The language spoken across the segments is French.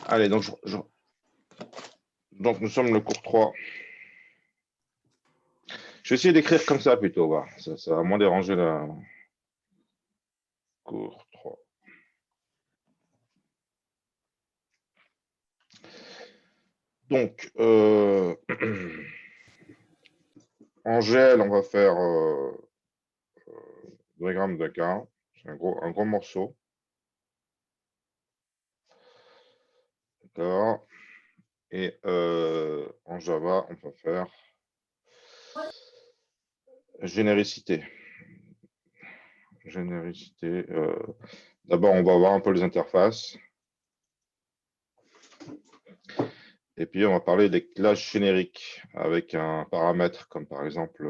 Allez, donc, donc nous sommes le cours 3. Je vais essayer d'écrire comme ça plutôt. Voilà. Ça va moins déranger la cours 3. Donc, en GL, on va faire diagramme de cas. C'est un gros morceau. D'accord. Et en Java, on va faire généricité. Généricité. D'abord, on va voir un peu les interfaces. Et puis, on va parler des classes génériques avec un paramètre comme par exemple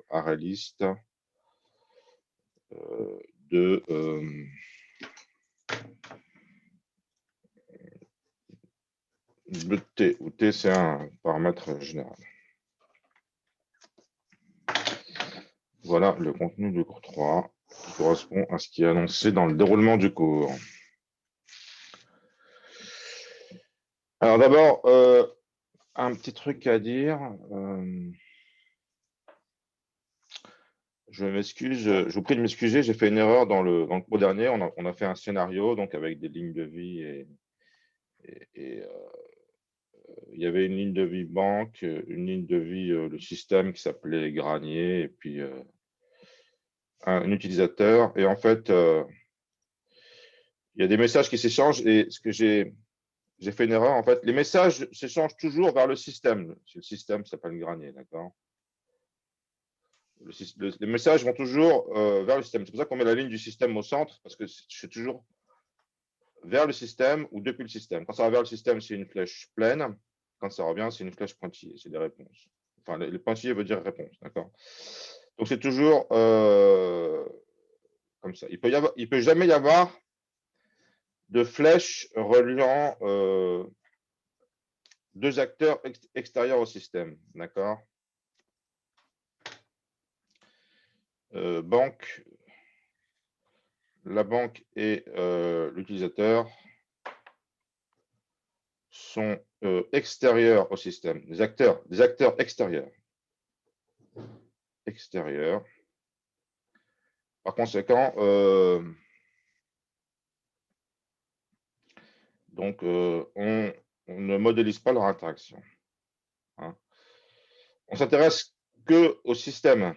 ArrayList de T, où T, c'est un paramètre général. Voilà le contenu du cours 3 qui correspond à ce qui est annoncé dans le déroulement du cours. Alors d'abord, un petit truc à dire. Je m'excuse, je vous prie de m'excuser, j'ai fait une erreur dans le cours dernier. On a fait un scénario donc avec des lignes de vie et il y avait une ligne de vie banque, une ligne de vie le système qui s'appelait Granier et puis un utilisateur. Et en fait, il y a des messages qui s'échangent et ce que j'ai fait une erreur. En fait, les messages s'échangent toujours vers le système. Le système s'appelle Granier, d'accord? Les messages vont toujours vers le système. C'est pour ça qu'on met la ligne du système au centre, parce que c'est toujours vers le système ou depuis le système. Quand ça va vers le système, c'est une flèche pleine. Quand ça revient, c'est une flèche pointillée. C'est des réponses. Enfin, le pointillé veut dire réponse, d'accord? Donc, c'est toujours comme ça. Il peut jamais y avoir de flèche reliant deux acteurs extérieurs au système, d'accord? Banque, la banque et l'utilisateur sont extérieurs au système, des acteurs extérieurs. Par conséquent, donc, on ne modélise pas leur interaction. Hein. On s'intéresse qu'au système,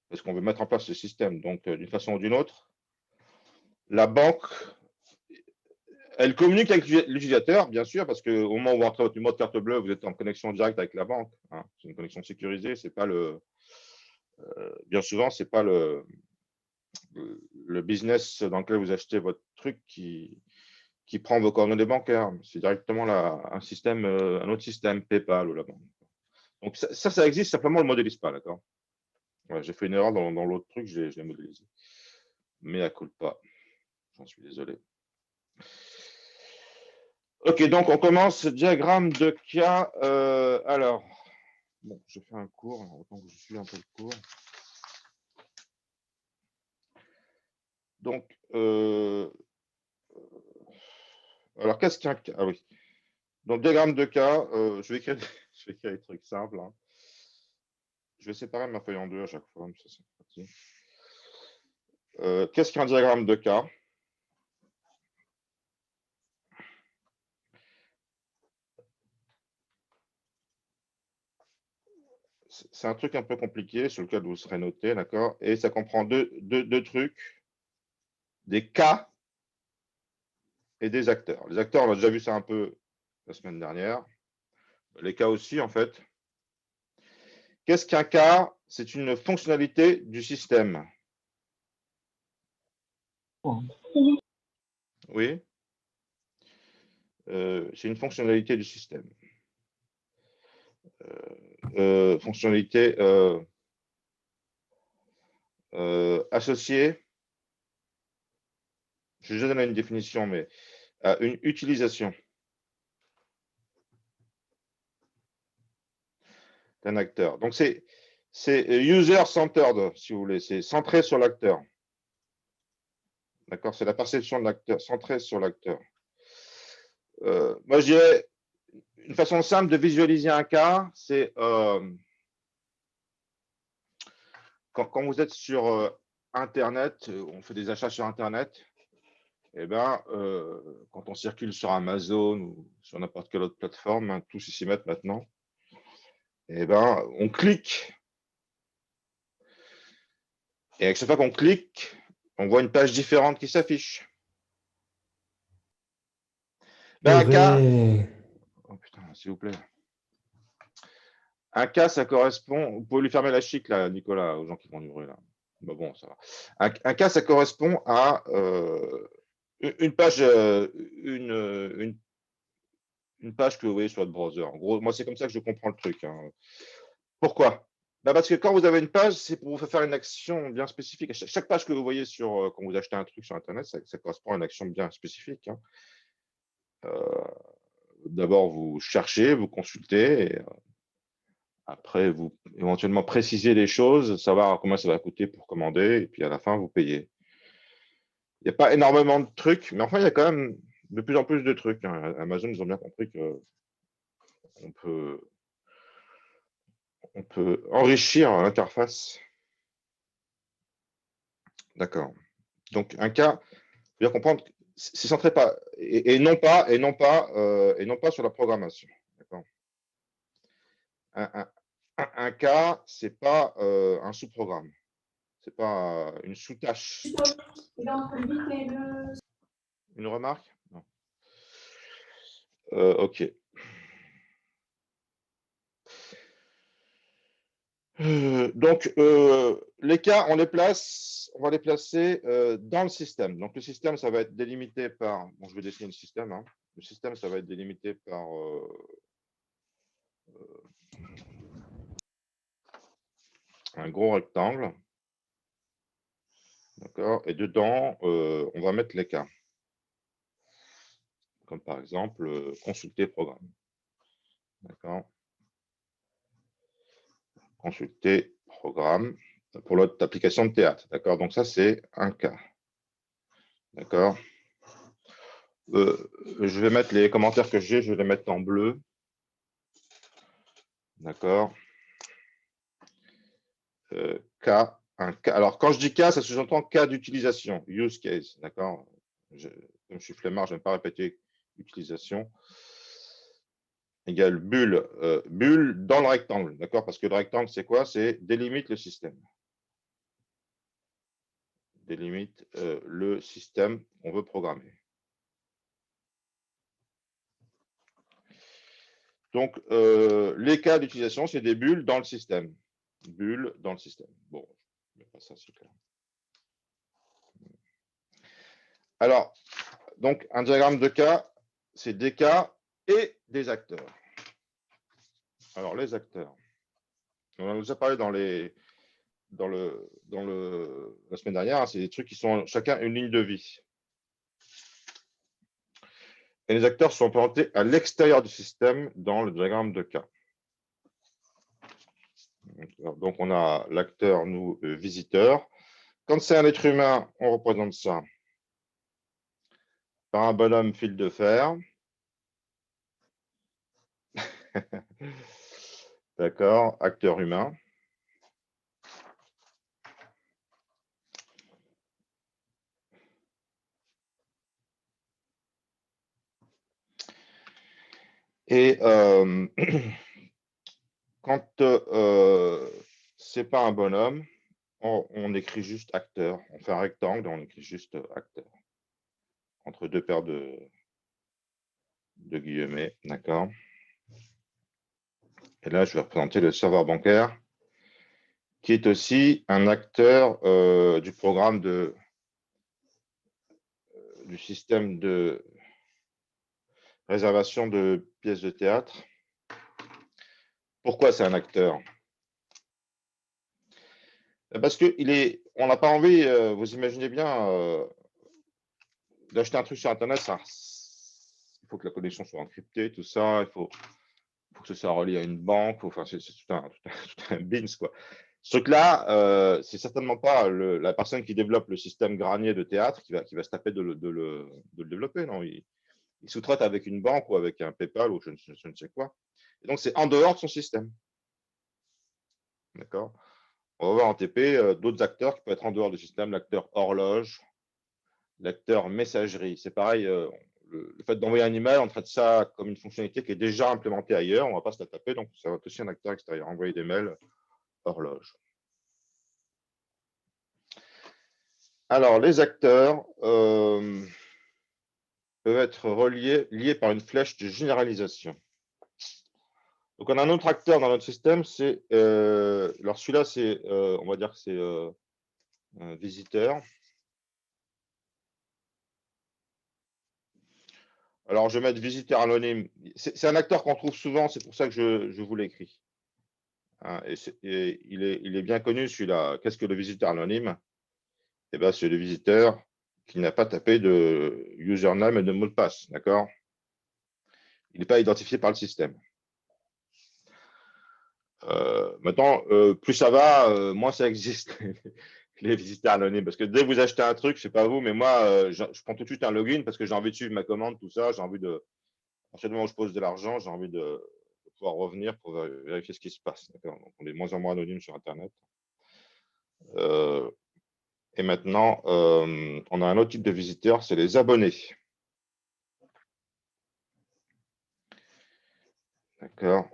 parce qu'on veut mettre en place ce système. Donc, d'une façon ou d'une autre, la banque, elle communique avec l'utilisateur, bien sûr, parce qu'au moment où vous rentrez votre numéro de carte bleue, vous êtes en connexion directe avec la banque. Hein. C'est une connexion sécurisée, c'est pas le. Bien souvent, c'est pas le business dans lequel vous achetez votre truc qui prend vos coordonnées bancaires. C'est directement un système, un autre système, PayPal ou la banque. Donc ça existe, simplement on ne le modélise pas, d'accord? Ouais, j'ai fait une erreur dans l'autre truc, je l'ai modélisé. Mais à culpa, j'en suis désolé. Ok, donc on commence diagramme de cas. Alors, bon, je fais un cours, autant que je suis un peu le cours. Donc, alors qu'est-ce qu'un cas? Ah oui. Donc, diagramme de cas, je vais écrire des trucs simples. Hein. Je vais séparer ma feuille en deux à chaque fois, ça c'est pratique. Qu'est-ce qu'un diagramme de cas? C'est un truc un peu compliqué sur lequel vous serez noté, d'accord? Et ça comprend deux trucs, des cas et des acteurs. Les acteurs, on a déjà vu ça un peu la semaine dernière. Les cas aussi, en fait. Qu'est-ce qu'un cas? C'est une fonctionnalité du système. Oui. C'est une fonctionnalité du système. Fonctionnalité associée. Je vais déjà donner une définition, mais à une utilisation d'un acteur. Donc, c'est c'est user-centered, si vous voulez. C'est centré sur l'acteur. D'accord? C'est la perception de l'acteur, centrée sur l'acteur. Moi, je dirais, une façon simple de visualiser un cas, c'est quand vous êtes sur Internet, on fait des achats sur Internet, et ben, quand on circule sur Amazon ou sur n'importe quelle autre plateforme, hein, tous s'y mettent maintenant, et ben, on clique. Et à chaque fois qu'on clique, on voit une page différente qui s'affiche. Ben, un cas, Ouais. oh putain, s'il vous plaît. Un cas, ça correspond. Vous pouvez lui fermer la chic, là, Nicolas, aux gens qui font du bruit, là. Ben bon, ça va. Un cas, ça correspond à une page, une page que vous voyez sur votre browser. En gros, moi, c'est comme ça que je comprends le truc, hein. Pourquoi? Ben parce que quand vous avez une page, c'est pour vous faire une action bien spécifique. Chaque page que vous voyez quand vous achetez un truc sur Internet, ça correspond à une action bien spécifique, hein. D'abord, vous cherchez, vous consultez, et après, vous éventuellement précisez les choses, savoir combien ça va coûter pour commander, et puis à la fin, vous payez. Il n'y a pas énormément de trucs, mais enfin, il y a quand même de plus en plus de trucs, hein. Amazon, ils ont bien compris qu'on peut enrichir l'interface. D'accord. Donc, un cas, bien comprendre, c'est centré pas et non pas sur la programmation. D'accord. Un, un cas, c'est pas un sous-programme. C'est pas une sous-tâche. Une remarque? Non. Ok. Donc, les cas, on va les placer dans le système. Donc, le système, ça va être délimité par, bon, je vais dessiner le système, hein. Le système, ça va être délimité par un gros rectangle. D'accord. Et dedans, on va mettre les cas. Comme par exemple, consulter programme. D'accord. Consulter programme pour l'autre application de théâtre. D'accord. Donc, ça, c'est un cas. D'accord. Je vais mettre les commentaires que j'ai, je vais les mettre en bleu. D'accord. Cas, un cas. Alors, quand je dis cas, ça sous-entend cas d'utilisation, use case. D'accord. Comme je suis flemmard, je n'aime pas répéter utilisation. Égale bulle, bulle dans le rectangle. D'accord. Parce que le rectangle, c'est quoi? C'est délimite le système. Délimite le système qu'on veut programmer. Donc, les cas d'utilisation, c'est des bulles dans le système. Bulles dans le système. Bon, je mets pas ça, c'est clair. Alors, donc, un diagramme de cas, c'est des cas et des acteurs. Alors, les acteurs. On en a déjà parlé la semaine dernière, hein, c'est des trucs qui sont chacun une ligne de vie. Et les acteurs sont représentés à l'extérieur du système dans le diagramme de cas. Donc, on a l'acteur, nous, visiteur. Quand c'est un être humain, on représente ça par un bonhomme fil de fer. D'accord, acteur humain. Et quand c'est pas un bonhomme, on écrit juste acteur. On fait un rectangle, on écrit juste acteur. Entre deux paires de guillemets, d'accord. Et là, je vais représenter le serveur bancaire, qui est aussi un acteur du programme du système de réservation de pièces de théâtre. Pourquoi c'est un acteur? Parce que on n'a pas envie, vous imaginez bien, d'acheter un truc sur Internet, il faut que la connexion soit encryptée, tout ça, il faut faut que ce soit relié à une banque. Enfin, c'est tout un beans, quoi. Ce truc-là, c'est certainement pas la personne qui développe le système Granier de théâtre qui va se taper de le développer. Non, il sous-traite avec une banque ou avec un PayPal ou je ne sais quoi. Et donc, c'est en dehors de son système. D'accord. On va voir en TP d'autres acteurs qui peuvent être en dehors du système, l'acteur horloge, l'acteur messagerie. C'est pareil, le fait d'envoyer un email, on traite ça comme une fonctionnalité qui est déjà implémentée ailleurs. On ne va pas se la taper, donc ça va être aussi un acteur extérieur. Envoyer des mails, horloge. Alors, les acteurs peuvent être liés par une flèche de généralisation. Donc, on a un autre acteur dans notre système, c'est, alors celui-là, c'est, on va dire que c'est un visiteur. Alors, je vais mettre visiteur anonyme. C'est un acteur qu'on trouve souvent, c'est pour ça que je vous l'écris. Hein, et il est bien connu, celui-là. Qu'est-ce que le visiteur anonyme? Eh bien, c'est le visiteur qui n'a pas tapé de username et de mot de passe. D'accord? Il n'est pas identifié par le système. Maintenant, plus ça va, moins ça existe, les visiteurs anonymes. Parce que dès que vous achetez un truc, je ne sais pas vous, mais moi, je prends tout de suite un login parce que j'ai envie de suivre ma commande, tout ça. J'ai envie de, à partir du moment où je pose de l'argent, j'ai envie de pouvoir revenir pour vérifier ce qui se passe. Donc, on est de moins en moins anonyme sur Internet. Et maintenant, on a un autre type de visiteurs, c'est les abonnés. D'accord.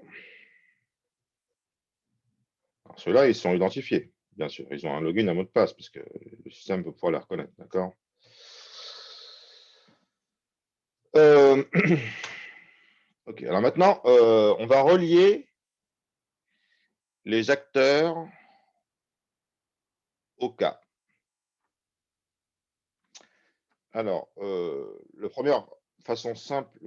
Ceux-là, ils sont identifiés, bien sûr. Ils ont un login, un mot de passe, puisque le système peut pouvoir les reconnaître. D'accord. Ok, alors maintenant, on va relier les acteurs au cas. Alors, la première façon simple,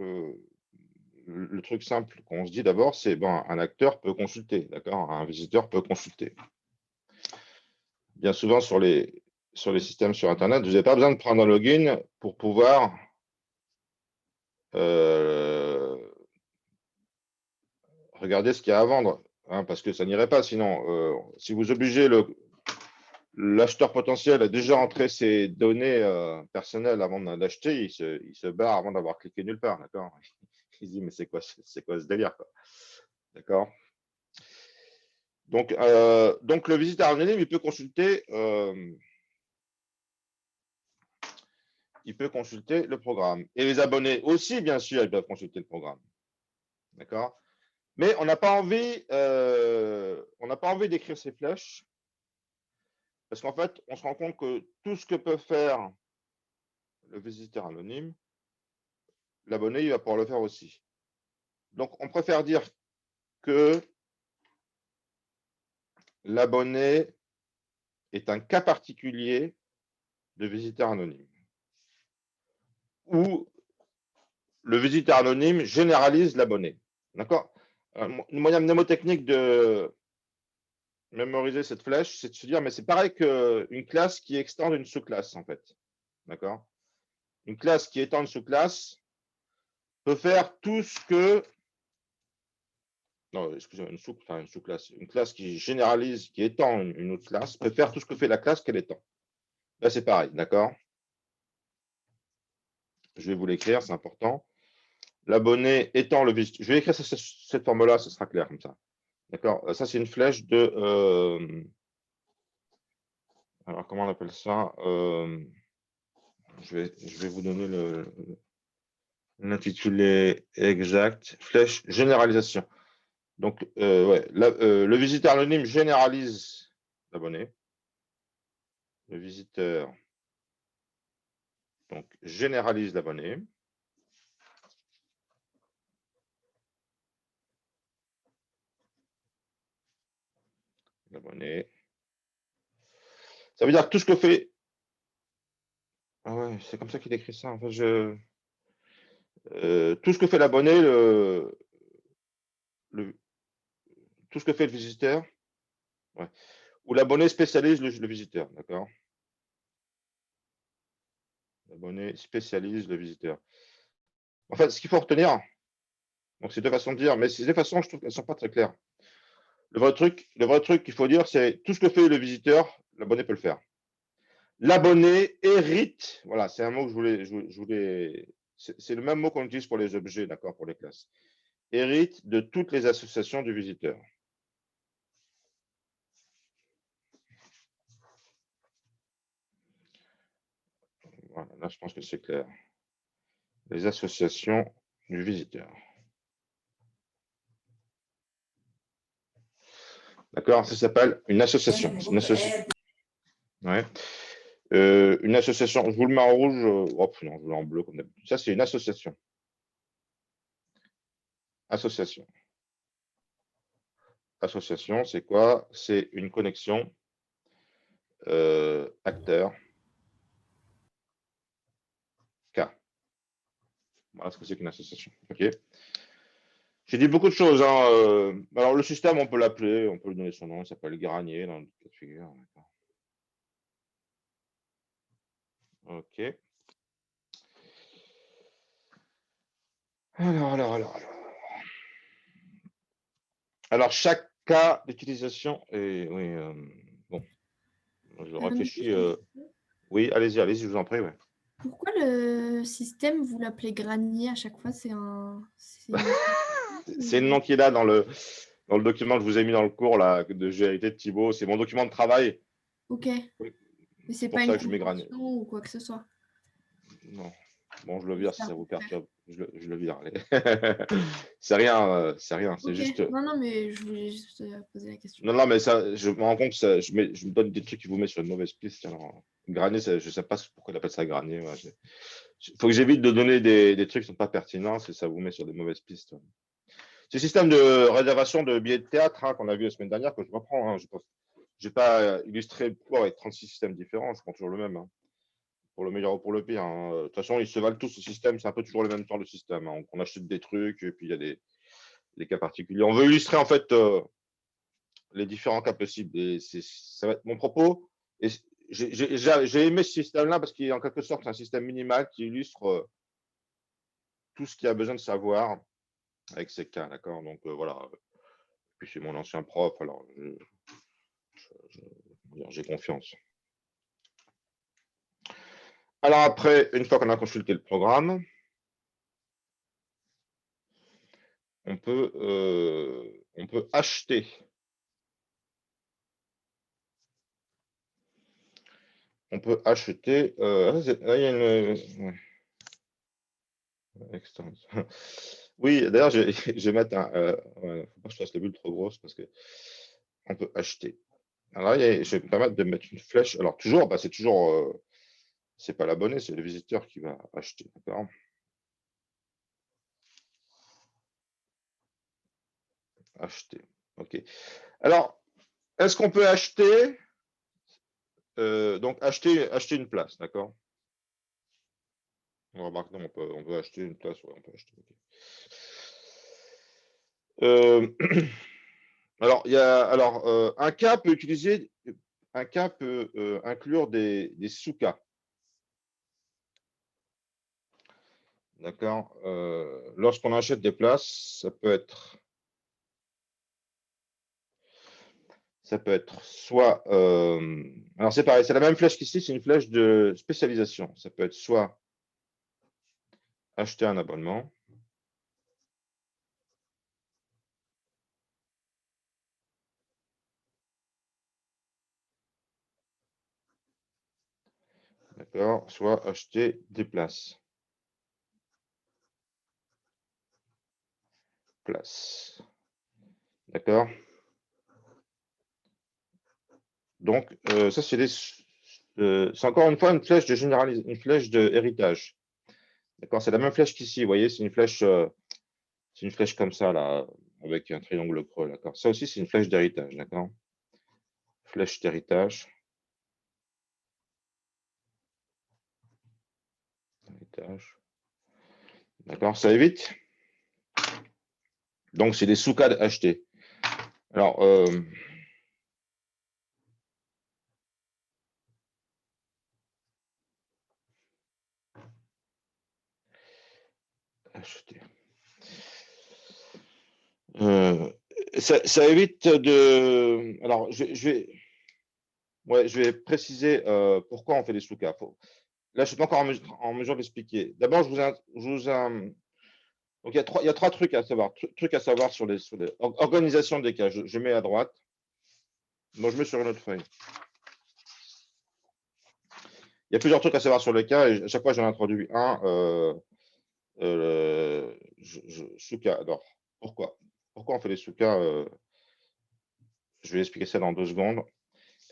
le truc simple qu'on se dit d'abord, c'est ben, un acteur peut consulter, d'accord? Un visiteur peut consulter. Bien souvent, sur les systèmes sur Internet, vous n'avez pas besoin de prendre un login pour pouvoir regarder ce qu'il y a à vendre, hein, parce que ça n'irait pas. Sinon, si vous obligez l'acheteur potentiel a déjà entré ses données personnelles avant d'acheter, il se barre avant d'avoir cliqué nulle part, d'accord? Il se dit, mais c'est quoi ce délire, quoi? D'accord? Donc, le visiteur anonyme, il peut consulter le programme. Et les abonnés aussi, bien sûr, ils peuvent consulter le programme. D'accord? Mais on n'a pas envie, d'écrire ces flèches parce qu'en fait, on se rend compte que tout ce que peut faire le visiteur anonyme, l'abonné, il va pouvoir le faire aussi. Donc, on préfère dire que l'abonné est un cas particulier de visiteur anonyme. Ou le visiteur anonyme généralise l'abonné. D'accord? Une moyen mnémotechnique de mémoriser cette flèche, c'est de se dire, mais c'est pareil qu'une classe qui extend une sous-classe, en fait. D'accord? Une classe qui étend une sous-classe peut faire tout ce que. Non, excusez-moi, une sous-classe. Une classe qui généralise, qui étend une autre classe, peut faire tout ce que fait la classe qu'elle étend. Là, c'est pareil, d'accord? Je vais vous l'écrire, c'est important. L'abonné étant le visiteur. Je vais écrire cette forme-là, ce sera clair comme ça. D'accord? Ça, c'est une flèche de. Alors, comment on appelle ça? Je vais vous donner l'intitulé exact. Flèche généralisation. Donc, ouais, le visiteur anonyme généralise l'abonné. Le visiteur donc, généralise l'abonné. L'abonné. Ça veut dire que tout ce que fait. Ah ouais, c'est comme ça qu'il écrit ça. Enfin, tout ce que fait l'abonné, tout ce que fait le visiteur, ouais. Ou l'abonné spécialise le visiteur, d'accord? L'abonné spécialise le visiteur. En fait, ce qu'il faut retenir, Donc, c'est deux façons de dire, mais ces deux façons, je trouve qu'elles ne sont pas très claires. Le vrai truc qu'il faut dire, c'est tout ce que fait le visiteur, l'abonné peut le faire. L'abonné hérite, voilà, c'est un mot que c'est le même mot qu'on utilise pour les objets, d'accord, pour les classes. Hérite de toutes les associations du visiteur. Voilà, là, je pense que c'est clair. Les associations du visiteur. D'accord? Ça s'appelle une association. Ouais. Une association, je vous le mets en rouge, non, je vous le mets en bleu comme d'habitude. Ça, c'est une association. Association. Association, c'est quoi? C'est une connexion acteur K. Voilà ce que c'est qu'une association. OK. J'ai dit beaucoup de choses, hein. Alors, le système, on peut l'appeler, on peut lui donner son nom, il s'appelle Granier dans le cas de figure. OK. Alors, chaque cas d'utilisation est. Oui, bon, je Du coup, réfléchis. j'ai une question. Oui, allez-y, je vous en prie. Ouais. Pourquoi le système, vous l'appelez granier à chaque fois? C'est une C'est le nom qu'il a dans le document que je vous ai mis dans le cours là, de GRT de Thibaut. C'est mon document de travail. Ok. Mais c'est C'est pour pas une ça que je mets Granier. convention ou quoi que ce soit. Non. Bon, je le C'est vire si à ça vous refaire. perturbe. Je le vire. Allez. C'est rien, c'est rien. C'est Ok. juste. Non, non, mais je voulais juste poser la question. Non, non, mais ça, je me rends compte que je me donne des trucs qui vous mettent sur une mauvaise piste. Alors, granier, je ne sais pas pourquoi il appelle ça granier. Il faut que j'évite de donner des trucs qui ne sont pas pertinents, si ça vous met sur des mauvaises pistes. C'est le système de réservation de billets de théâtre, hein, qu'on a vu la semaine dernière, que je reprends, hein. Je n'ai pas illustré le cours avec 36 systèmes différents, je prends toujours le même, hein, pour le meilleur ou pour le pire, hein. De toute façon, ils se valent tous, ce système, c'est un peu toujours le même temps de système, hein. On achète des trucs, et puis il y a des cas particuliers. On veut illustrer en fait les différents cas possibles. Et ça va être mon propos. Et j'ai aimé ce système-là parce qu'il est en quelque sorte un système minimal qui illustre tout ce qu'il y a besoin de savoir avec ces cas, d'accord? Donc voilà. Puis c'est mon ancien prof, alors j'ai confiance. Alors après, une fois qu'on a consulté le programme, on peut acheter. On peut acheter. Là, il y a une. Extension. Oui, d'ailleurs, je vais mettre un. Ouais, faut pas que je fasse les bulles trop grosses parce que on peut acheter. Alors là, je vais me permettre de mettre une flèche. Alors toujours, c'est toujours. C'est pas l'abonné, c'est le visiteur qui va acheter. D'accord? Acheter. OK. Alors, est-ce qu'on peut acheter. Donc, acheter une place, d'accord? On remarque, non, on peut acheter une place, ouais, on peut acheter. OK. Alors, un cas peut inclure des sous-cas. D'accord? Lorsqu'on achète des places, ça peut être soit. Alors, c'est pareil, c'est la même flèche qu'ici, c'est une flèche de spécialisation. Ça peut être soit acheter un abonnement, d'accord? Soit acheter des places. Places. D'accord? Donc, ça, c'est encore une fois une flèche de une flèche de héritage. D'accord? C'est la même flèche qu'ici. Vous voyez, c'est une flèche comme ça, là, avec un triangle creux. D'accord? Ça aussi, c'est une flèche d'héritage. D'accord? Flèche d'héritage. Héritage. D'accord? Ça évite. Donc, c'est des sous-cas achetés. Alors, acheter. Ça évite de. Alors, je vais préciser pourquoi on fait des sous-cas. Là, je ne suis pas encore en mesure d'expliquer. D'abord, donc, il y a trois trucs à savoir. Trucs à savoir sur les organisations des cas. Je mets à droite. Moi, je mets sur une autre feuille. Il y a plusieurs trucs à savoir sur les cas et à chaque fois, j'en introduis un. Sous-cas. Alors, pourquoi on fait les sous-cas je vais expliquer ça dans 2 secondes.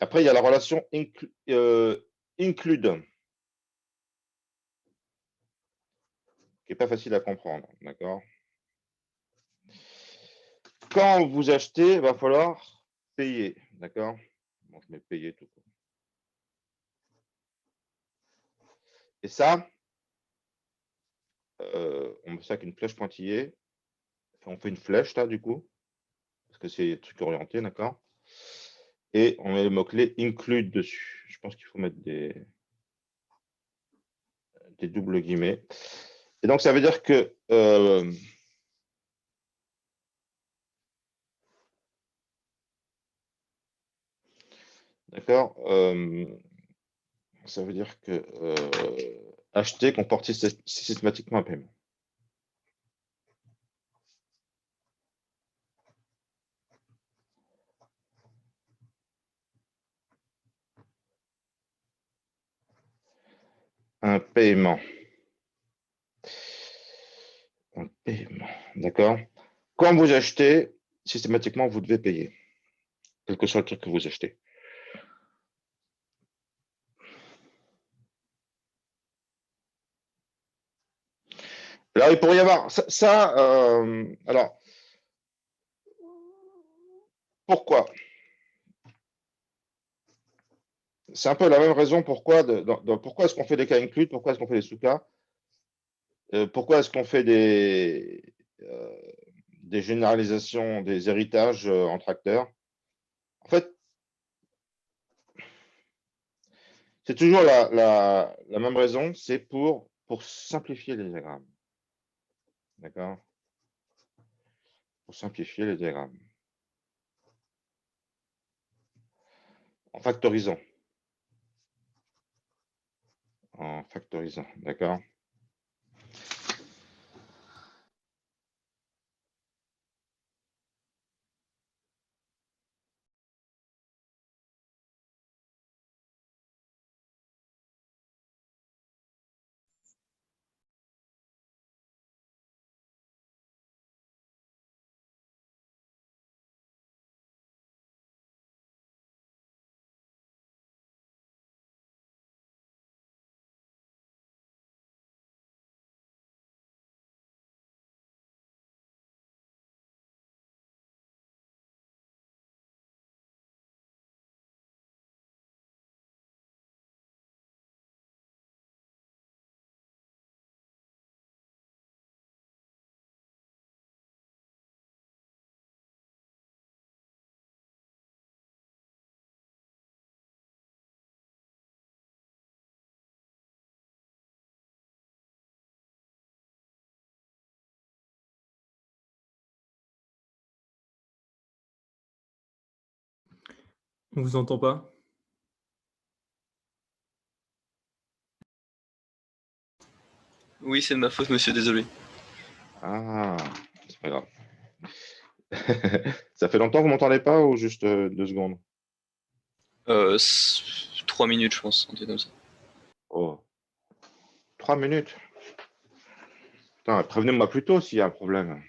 Après, il y a la relation include, qui n'est pas facile à comprendre. D'accord. Quand vous achetez, il va falloir payer. D'accord. Bon, je mets payer tout court. Et ça, on met ça avec une flèche pointillée. Enfin, on fait une flèche là, du coup, parce que c'est des trucs orientés, d'accord. Et on met le mot-clé include dessus. Je pense qu'il faut mettre des doubles guillemets. Et donc, ça veut dire que d'accord, ça veut dire que acheter comporte systématiquement un paiement. Un paiement. Un paiement, d'accord. Quand vous achetez, systématiquement, vous devez payer, quel que soit le truc que vous achetez. Alors, il pourrait y avoir ça alors, pourquoi? C'est un peu la même raison pourquoi est-ce qu'on fait des cas inclus, pourquoi est-ce qu'on fait des sous-cas, pourquoi est-ce qu'on fait des généralisations, des héritages entre acteurs. En fait, c'est toujours la même raison, c'est pour simplifier les diagrammes. D'accord? Pour simplifier les diagrammes. En factorisant. En factorisant, d'accord? On vous entend pas? Oui, c'est de ma faute, monsieur, désolé. Ah, c'est pas grave. Ça fait longtemps que vous m'entendez pas ou juste 2 secondes? 3 minutes, je pense, un truc comme ça. Oh. 3 minutes? Putain, prévenez-moi plus tôt s'il y a un problème.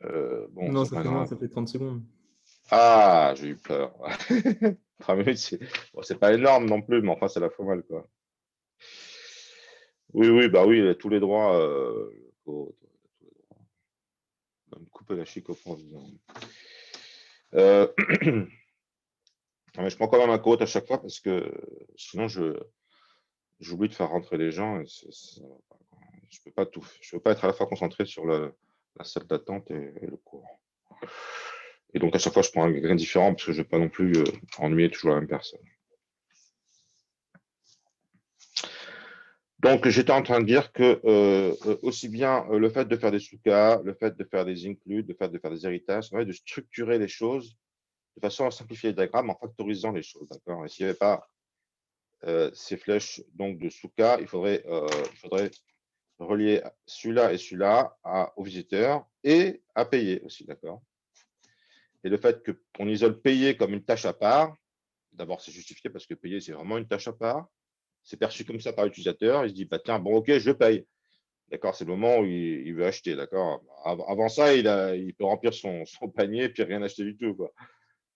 Bon, Non, c'est ça pas fait moins, grave. ça fait 30 secondes. Ah, j'ai eu peur. 3 minutes, c'est pas énorme non plus, mais enfin, c'est la fois mal, quoi. Oui, bah oui, tous les droits. On va me couper la chic au fond. Mais je prends quand même un code à chaque fois parce que sinon, j'oublie de faire rentrer les gens. Et je peux pas tout. Je peux pas être à la fois concentré sur la salle d'attente et le cours. Et donc, à chaque fois, je prends un grain différent parce que je ne vais pas non plus ennuyer toujours la même personne. Donc, j'étais en train de dire que aussi bien le fait de faire des sous-cas, le fait de faire des includes, le fait de faire des héritages, de structurer les choses de façon à simplifier les diagrammes en factorisant les choses. D'accord. Et s'il n'y avait pas ces flèches donc, de sous-cas, il faudrait relier celui-là et celui-là au visiteur et à payer aussi. D'accord. Et le fait qu'on isole payer comme une tâche à part, d'abord, c'est justifié parce que payer, c'est vraiment une tâche à part. C'est perçu comme ça par l'utilisateur. Il se dit, bah, tiens, bon, OK, je paye. D'accord, c'est le moment où il veut acheter. D'accord. Avant ça, il peut remplir son panier et puis rien acheter du tout. Quoi.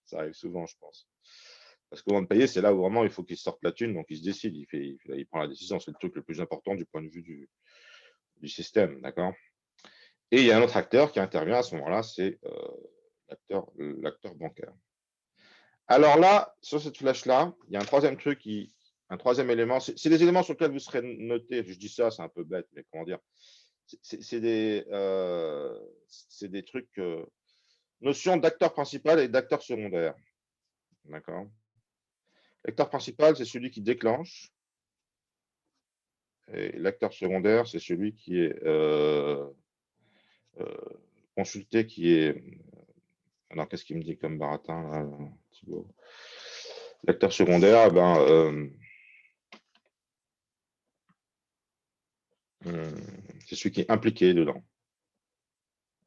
Ça arrive souvent, je pense. Parce qu'au moment de payer, c'est là où vraiment il faut qu'il sorte la thune. Donc, il se décide. Il prend la décision. C'est le truc le plus important du point de vue du système. D'accord. Et il y a un autre acteur qui intervient à ce moment-là, c'est l'acteur bancaire. Alors là, sur cette flèche-là, il y a un troisième truc, un troisième élément. C'est des éléments sur lesquels vous serez notés. Je dis ça, c'est un peu bête, mais comment dire. C'est des trucs, notion d'acteur principal et d'acteur secondaire. D'accord. L'acteur principal, c'est celui qui déclenche. Et l'acteur secondaire, c'est celui qui est consulté, qui est. Alors, qu'est-ce qu'il me dit comme baratin là, Thibaut? L'acteur secondaire, c'est celui qui est impliqué dedans.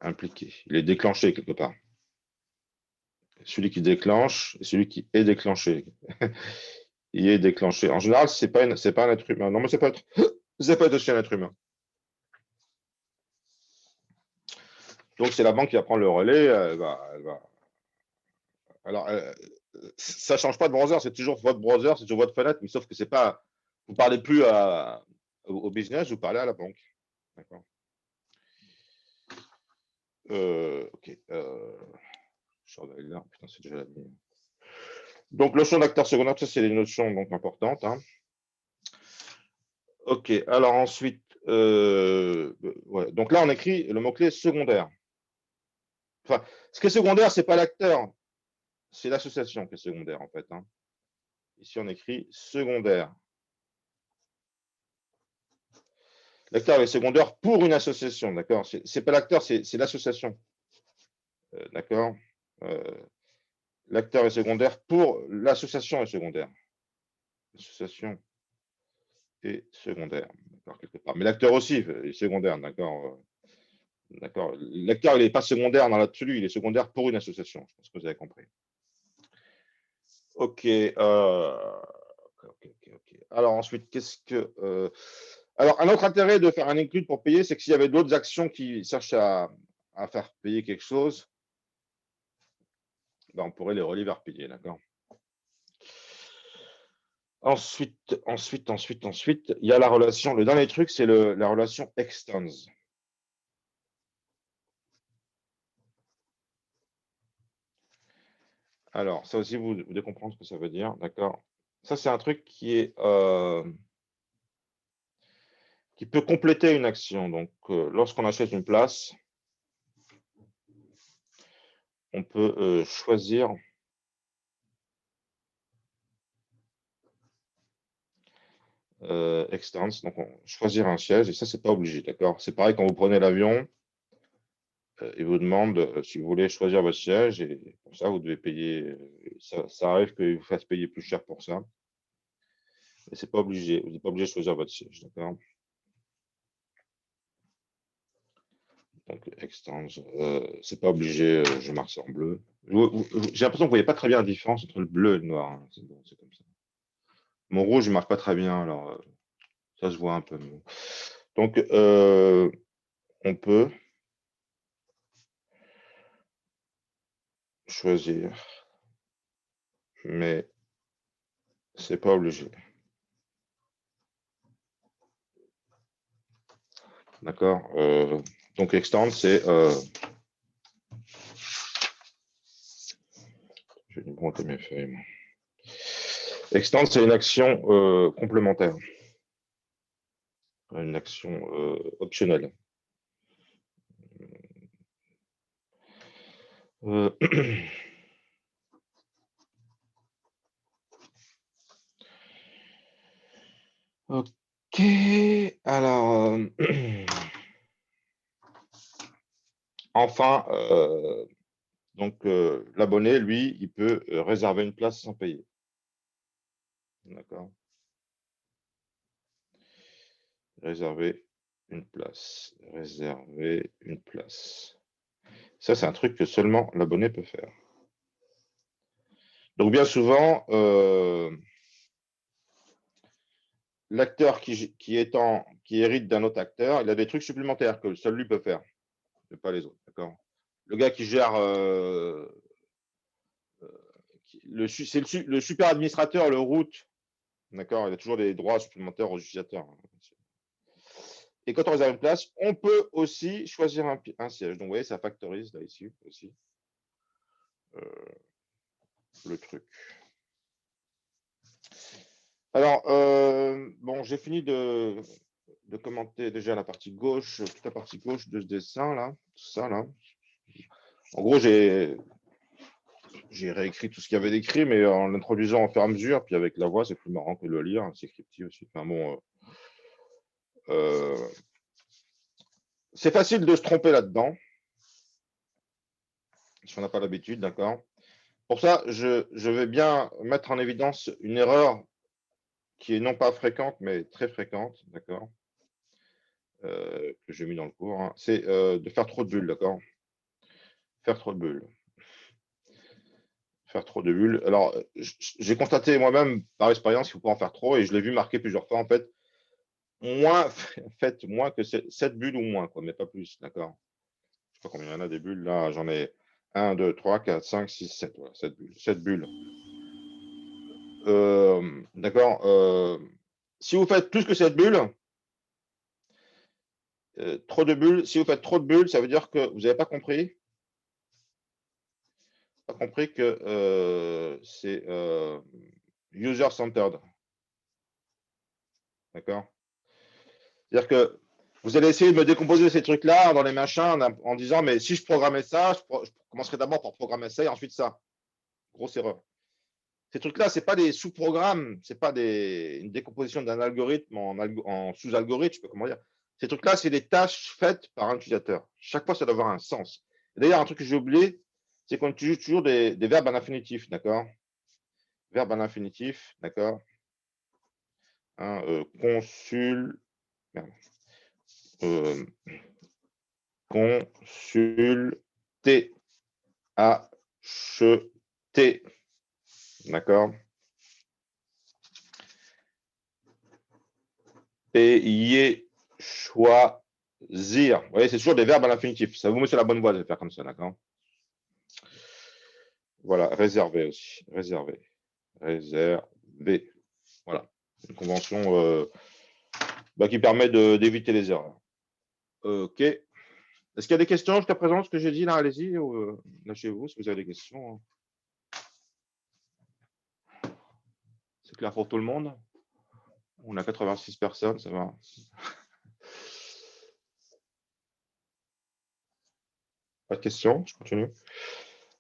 Impliqué. Il est déclenché quelque part. Celui qui déclenche et celui qui est déclenché. Il est déclenché. En général, c'est pas un être humain. Non, mais ça peut être aussi un être humain. Donc, c'est la banque qui va prendre le relais. Alors, ça ne change pas de browser. C'est toujours votre browser, c'est toujours votre fenêtre, mais sauf que c'est pas. Vous ne parlez plus au business, vous parlez à la banque. D'accord. OK. Je sors d'aller là. Putain, c'est déjà la nuit. Donc, notion d'acteur secondaire, ça, c'est des notions donc, importantes. Hein. OK. Alors, ensuite, ouais. Donc là, on écrit le mot-clé secondaire. Enfin, ce qui est secondaire, ce n'est pas l'acteur, c'est l'association qui est secondaire, en fait. Hein. Ici, on écrit secondaire. L'acteur est secondaire pour une association, d'accord. C'est pas l'acteur, c'est l'association. D'accord. L'acteur est secondaire pour l'association est secondaire. L'association est secondaire, d'accord, quelque part. Mais l'acteur aussi est secondaire, d'accord. D'accord. L'acteur, il n'est pas secondaire dans l'absolu, il est secondaire pour une association. Je pense que vous avez compris. OK. OK. Alors ensuite, qu'est-ce que. Alors, un autre intérêt de faire un include pour payer, c'est que s'il y avait d'autres actions qui cherchent à faire payer quelque chose, on pourrait les relier vers payer, d'accord. Ensuite, il y a la relation. Le dernier truc, c'est la relation extends. Alors, ça aussi, vous devez comprendre ce que ça veut dire, d'accord. Ça, c'est un truc qui peut compléter une action. Donc, lorsqu'on achète une place, on peut choisir extends, donc choisir un siège, et ça, c'est pas obligé, d'accord. C'est pareil quand vous prenez l'avion, il vous demande si vous voulez choisir votre siège, et pour ça, vous devez payer. Ça arrive qu'il vous fasse payer plus cher pour ça. Mais c'est pas obligé. Vous n'êtes pas obligé de choisir votre siège, d'accord. Donc, extends, c'est pas obligé, je marque ça en bleu. J'ai l'impression que vous ne voyez pas très bien la différence entre le bleu et le noir. Hein. C'est bon, c'est comme ça. Mon rouge, je ne marque pas très bien, alors ça se voit un peu mieux. Donc, on peut choisir, mais c'est pas obligé. D'accord. Donc, extend, c'est. Je vais monter mes feuilles. Extend, c'est une action complémentaire. Une action optionnelle. OK. Alors, enfin, donc l'abonné, lui, il peut réserver une place sans payer. D'accord. Réserver une place. Réserver une place. Ça, c'est un truc que seulement l'abonné peut faire. Donc, bien souvent, l'acteur qui hérite d'un autre acteur, il a des trucs supplémentaires que seul lui peut faire, mais pas les autres. D'accord. Le gars qui gère c'est le super administrateur, le root. D'accord, il a toujours des droits supplémentaires aux utilisateurs. Et quand on réserve une place, on peut aussi choisir un siège. Donc, vous voyez, ça factorise là, ici aussi le truc. Alors, bon, j'ai fini de commenter déjà la partie gauche, toute la partie gauche de ce dessin, là, tout ça, là. En gros, j'ai réécrit tout ce qu'il y avait d'écrit, mais en l'introduisant au fur et à mesure, puis avec la voix, c'est plus marrant que de le lire, c'est scriptif aussi. Enfin, bon, c'est facile de se tromper là-dedans, si on n'a pas l'habitude, d'accord. Pour ça, je vais bien mettre en évidence une erreur qui est non pas fréquente, mais très fréquente, d'accord, que j'ai mis dans le cours, hein. C'est de faire trop de bulles, d'accord. Faire trop de bulles. Faire trop de bulles. Alors, j'ai constaté moi-même par expérience qu'il ne faut pas en faire trop, et je l'ai vu marquer plusieurs fois, en fait, faites moins que 7 bulles ou moins, quoi, mais pas plus, d'accord. Je ne sais pas combien il y en a des bulles, là, j'en ai 1, 2, 3, 4, 5, 6, 7, voilà, 7 bulles. 7 bulles. D'accord. Si vous faites plus que 7 bulles, trop de bulles, si vous faites trop de bulles, ça veut dire que vous n'avez pas compris. Que c'est user-centered. D'accord. C'est-à-dire que vous allez essayer de me décomposer ces trucs-là dans les machins en disant, mais si je programmais ça, je commencerai d'abord par programmer ça et ensuite ça. Grosse erreur. Ces trucs-là, ce n'est pas des sous-programmes, ce n'est pas une décomposition d'un algorithme en sous-algorithme, je peux comment dire. Ces trucs-là, c'est des tâches faites par un utilisateur. Chaque fois, ça doit avoir un sens. D'ailleurs, un truc que j'ai oublié, c'est qu'on utilise toujours des verbes à l'infinitif, d'accord. Verbe à l'infinitif, d'accord. Hein, consulter, acheter, d'accord. Payer, choisir. Vous voyez, c'est toujours des verbes à l'infinitif. Ça vous met sur la bonne voie de faire comme ça, d'accord. Voilà, réserver aussi. Réserver. Réserver. Voilà. Une convention qui permet d'éviter les erreurs. OK. Est-ce qu'il y a des questions jusqu'à présent, ce que j'ai dit là? Allez-y, lâchez-vous si vous avez des questions. C'est clair pour tout le monde? On a 86 personnes, ça va. Pas de questions, je continue.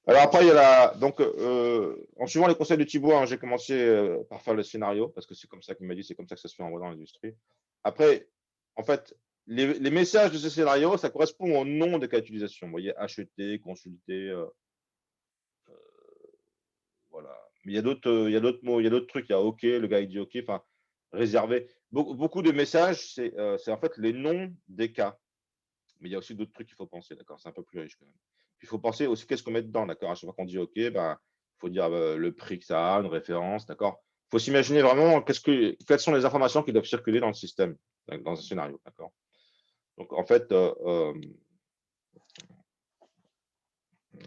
Alors après, il y a donc en suivant les conseils de Thibaut, hein, j'ai commencé par faire le scénario, parce que c'est comme ça qu'il m'a dit, c'est comme ça que ça se fait en vrai dans l'industrie. Après, en fait, les messages de ce scénario, ça correspond au nom des cas d'utilisation. Vous voyez, acheter, consulter, voilà. Mais il y a d'autres mots, il y a d'autres trucs. Il y a OK, le gars il dit OK, enfin, réservé. Beaucoup de messages, c'est en fait les noms des cas. Mais il y a aussi d'autres trucs qu'il faut penser, d'accord. C'est un peu plus riche quand même. Puis il faut penser aussi qu'est-ce qu'on met dedans, d'accord. À chaque fois qu'on dit OK, il faut dire le prix que ça a, une référence, d'accord. Il faut s'imaginer vraiment quelles sont les informations qui doivent circuler dans le système, dans un scénario, d'accord. Donc en fait,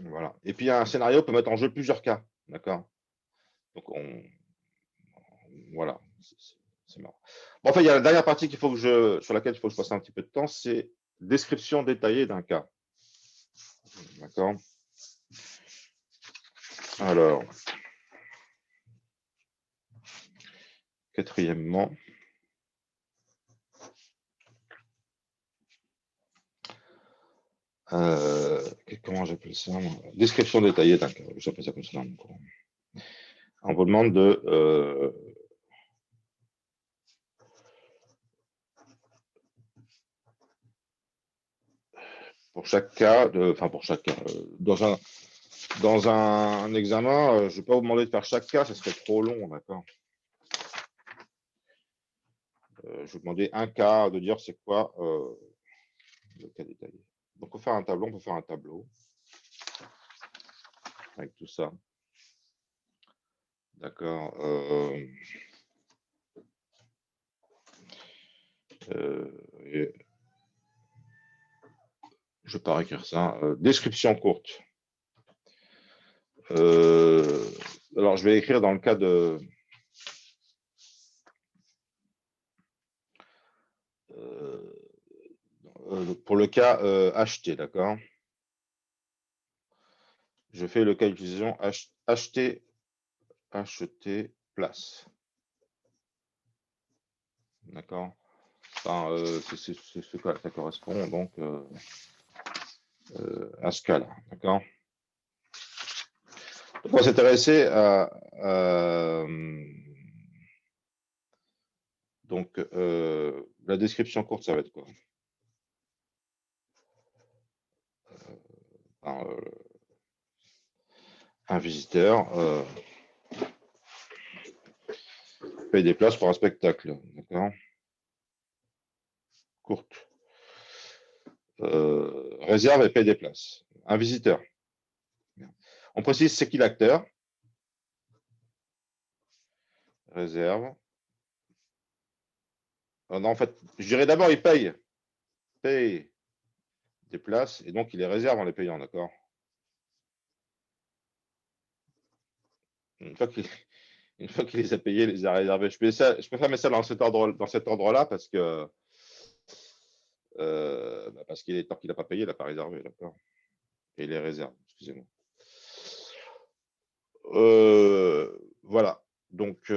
voilà. Et puis un scénario peut mettre en jeu plusieurs cas, d'accord. Donc voilà, c'est marrant. Bon, en fait, il y a la dernière partie sur laquelle il faut que je passe un petit peu de temps, c'est description détaillée d'un cas. D'accord. Alors, quatrièmement, comment j'appelle ça? Description détaillée d'un cas. J'appelle ça comme ça. On vous demande pour chaque cas, enfin pour chaque cas, dans un examen, je ne vais pas vous demander de faire chaque cas, ce serait trop long, d'accord. Je vais vous demander un cas, de dire c'est quoi le cas détaillé. Donc, on peut faire un tableau, avec tout ça. D'accord. Je ne vais pas écrire ça. Description courte. Alors, je vais écrire dans le cas de... pour le cas acheter, d'accord. Je fais le cas d'utilisation acheter place. D'accord. Enfin, c'est ce que ça correspond donc à ce cas-là. D'accord. On va s'intéresser à donc la description courte, ça va être quoi? Un visiteur paye des places pour un spectacle, d'accord? Courte. Réserve et paye des places. Un visiteur. On précise c'est qui l'acteur. Réserve. Non, en fait, je dirais d'abord il paye des places et donc il les réserve en les payant, d'accord? Une fois qu'il les a payés, il les a réservés. Je préfère mettre ça dans cet ordre-là parce que parce qu'il est tant qu'il n'a pas payé, il n'a pas réservé, d'accord? Et il les réserve, excusez-moi. Voilà. Donc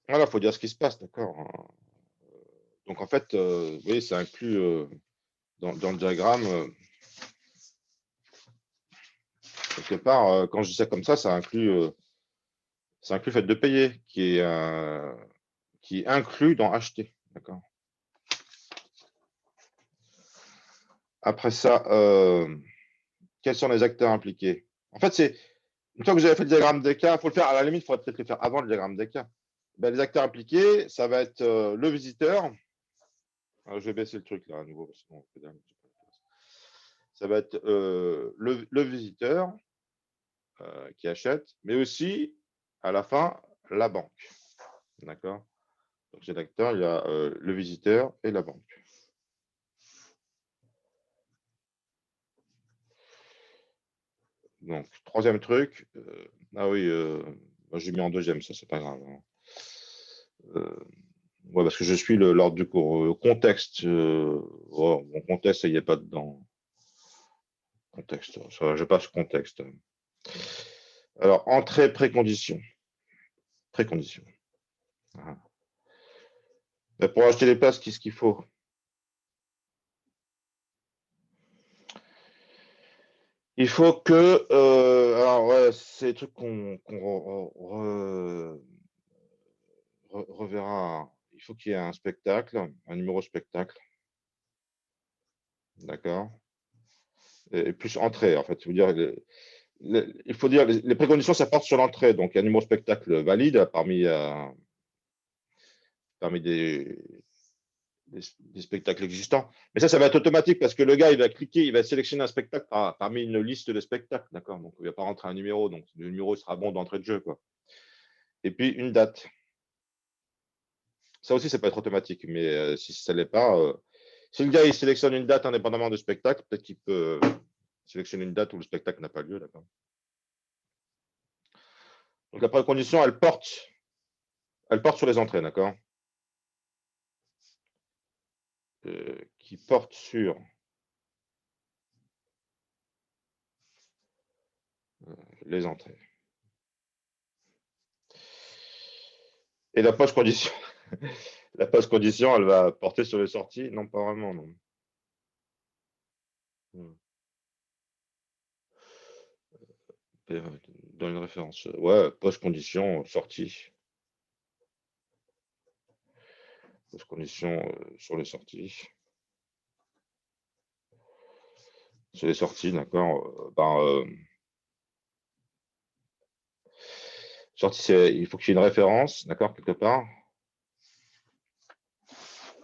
voilà, il faut dire ce qui se passe, d'accord? Donc en fait, vous voyez, ça inclut dans le diagramme, quelque part, quand je dis ça comme ça inclut le fait de payer, qui est inclus dans acheter, d'accord? Après ça, quels sont les acteurs impliqués? En fait, c'est une fois que vous avez fait le diagramme des cas, il faut le faire, à la limite, il faudrait peut-être le faire avant le diagramme des cas. Ben, les acteurs impliqués, ça va être le visiteur. Alors, je vais baisser le truc là à nouveau. Parce que ça va être le visiteur qui achète, mais aussi, à la fin, la banque. D'accord? Donc, c'est l'acteur, il y a le visiteur et la banque. Donc, troisième truc. Ah oui, moi, j'ai mis en deuxième, ça, c'est pas grave. Ouais, parce que je suis l'ordre du cours. Contexte. Mon contexte, il n'y a pas dedans. Contexte. Ça, je passe contexte. Alors, entrée, précondition. Précondition. Voilà. Mais pour acheter les places, qu'est-ce qu'il faut? Il faut que. Alors, ouais, c'est des trucs qu'on reverra. Il faut qu'il y ait un spectacle, un numéro spectacle. D'accord? Et plus entrée, en fait. Il faut dire les préconditions, ça porte sur l'entrée. Donc, il y a un numéro spectacle valide parmi des spectacles existants. Mais ça va être automatique parce que le gars, il va cliquer, il va sélectionner un spectacle parmi une liste de spectacles. D'accord? Donc, il ne va pas rentrer un numéro. Donc, le numéro sera bon d'entrée de jeu, quoi. Et puis, une date. Ça aussi, ça peut être automatique. Mais si ça ne l'est pas, si le gars, il sélectionne une date indépendamment du spectacle, peut-être qu'il peut sélectionner une date où le spectacle n'a pas lieu. D'accord? Donc, la précondition, elle porte sur les entrées. D'accord? Qui porte sur les entrées. Et la post-condition, la post-condition, elle va porter sur les sorties? Non, pas vraiment, non. Dans une référence. Ouais, post-condition, sortie. Post-condition sur les sorties. sur les sorties, d'accord. Sortie, il faut qu'il y ait une référence, d'accord, quelque part.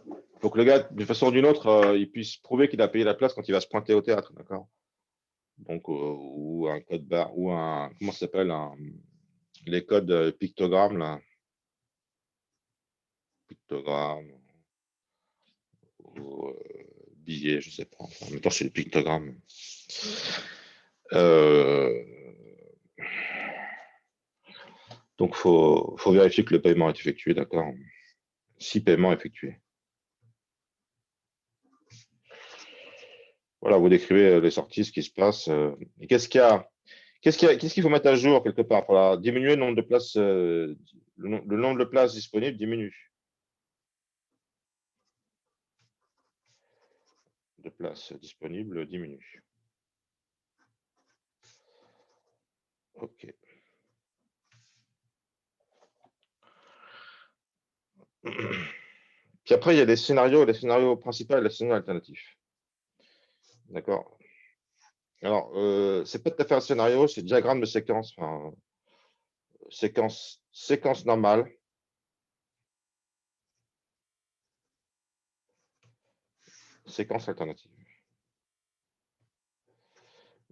Il faut que le gars, d'une façon ou d'une autre, il puisse prouver qu'il a payé la place quand il va se pointer au théâtre, d'accord. Donc, ou un code barre, ou un, comment ça s'appelle, les codes pictogrammes, là. Pictogrammes, ou billets, je ne sais pas. Enfin, en même temps, c'est les pictogrammes. Donc, il faut vérifier que le paiement est effectué, d'accord. Si paiement effectué. Voilà, vous décrivez les sorties, ce qui se passe. Et qu'est-ce qu'il faut mettre à jour quelque part pour diminuer le nombre de places, le nombre de places disponibles diminue. De places disponibles diminue. OK. Puis après, il y a les scénarios principaux et les scénarios alternatifs. D'accord. Alors, c'est pas tout à fait un scénario, c'est diagramme de séquence, enfin, séquence normale. Séquence alternative.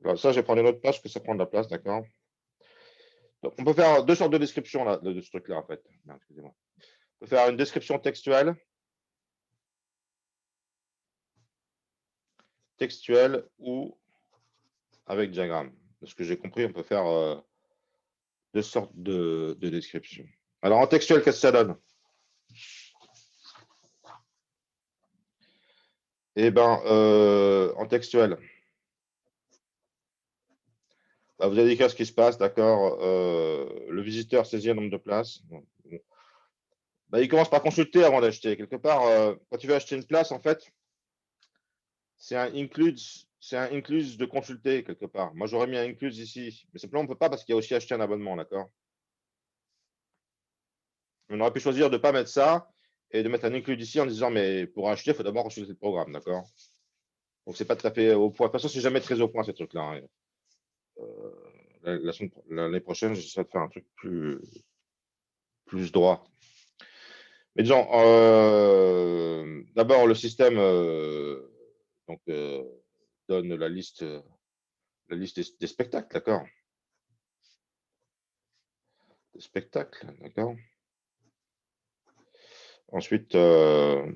Alors, ça, je vais prendre une autre page que ça prend de la place, d'accord. On peut faire deux sortes de descriptions là, de ce truc-là, en fait. Non, excusez-moi. On peut faire une description textuelle. Textuelle ou avec diagramme. De ce que j'ai compris, on peut faire deux sortes de descriptions. Alors, en textuel, qu'est-ce que ça donne? Eh bien, en textuel, bah, vous allez écrire ce qui se passe, d'accord. Le visiteur saisit un nombre de places. Bon. Bah, il commence par consulter avant d'acheter. Quelque part, quand tu veux acheter une place, en fait, c'est un include de consulter, quelque part. Moi, j'aurais mis un include ici. Mais simplement, on ne peut pas parce qu'il y a aussi acheté un abonnement, d'accord. On aurait pu choisir de ne pas mettre ça et de mettre un include ici en disant, mais pour acheter, il faut d'abord consulter le programme, d'accord. Donc, c'est pas tout à fait au point. De toute façon, c'est jamais très au point, ces trucs-là, hein. L'année prochaine, j'essaie de faire un truc plus droit. Mais disons, d'abord, le système donne la liste des spectacles, d'accord. Des spectacles, d'accord. Ensuite, le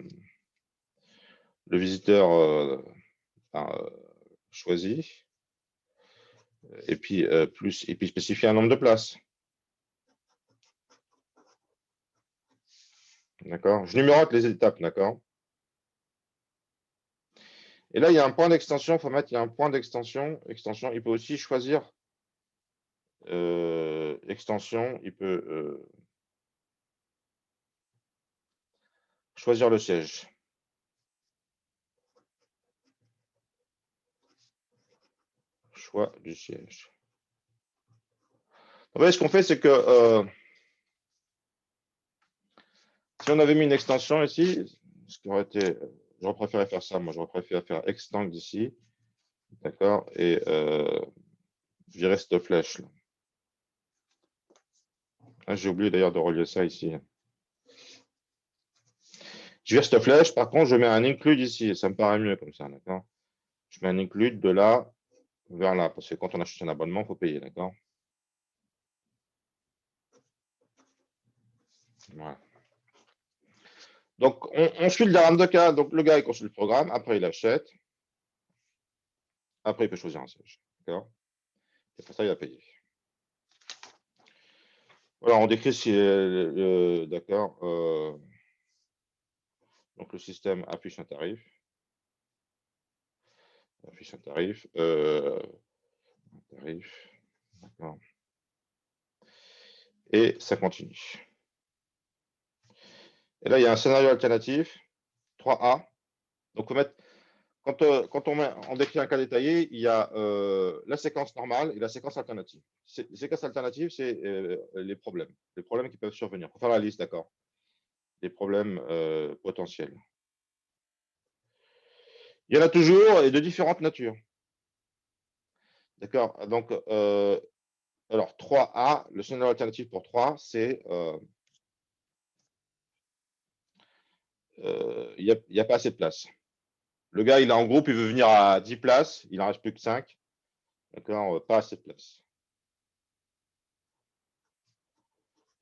visiteur choisit et puis spécifier un nombre de places. D'accord. Je numérote les étapes, d'accord. Et là, il y a un point d'extension. Il faut mettre, il y a un point d'extension. Extension, il peut aussi choisir extension. Il peut choisir le siège. Choix du siège. Vous voyez, ce qu'on fait, c'est que si on avait mis une extension ici, ce qui aurait été, j'aurais préféré faire ça. Moi, j'aurais préféré faire extend d'ici, d'accord, et virer cette flèche là. Ah, j'ai oublié d'ailleurs de relier ça ici. Je vire cette flèche, par contre, je mets un include ici, ça me paraît mieux comme ça, d'accord. Je mets un include de là vers là, parce que quand on achète un abonnement, il faut payer, d'accord. Voilà. Donc, on suit le diagramme de cas. Donc, le gars, il consulte le programme, après, il achète. Après, il peut choisir un siège, d'accord. Et pour ça, il va payer. Voilà, on décrit si, d'accord. Donc, le système affiche un tarif. Affiche un tarif. D'accord. Et ça continue. Et là, il y a un scénario alternatif, 3A. Donc, quand on décrit un cas détaillé, il y a la séquence normale et la séquence alternative. Les séquences alternatives, c'est les problèmes qui peuvent survenir. Pour faire la liste, d'accord. Les problèmes potentiels. Il y en a toujours et de différentes natures. D'accord. Donc, alors 3A, le scénario alternatif pour 3, c'est il n'y a pas assez de place. Le gars, il est en groupe, il veut venir à 10 places, il n'en reste plus que 5. D'accord, pas assez de place.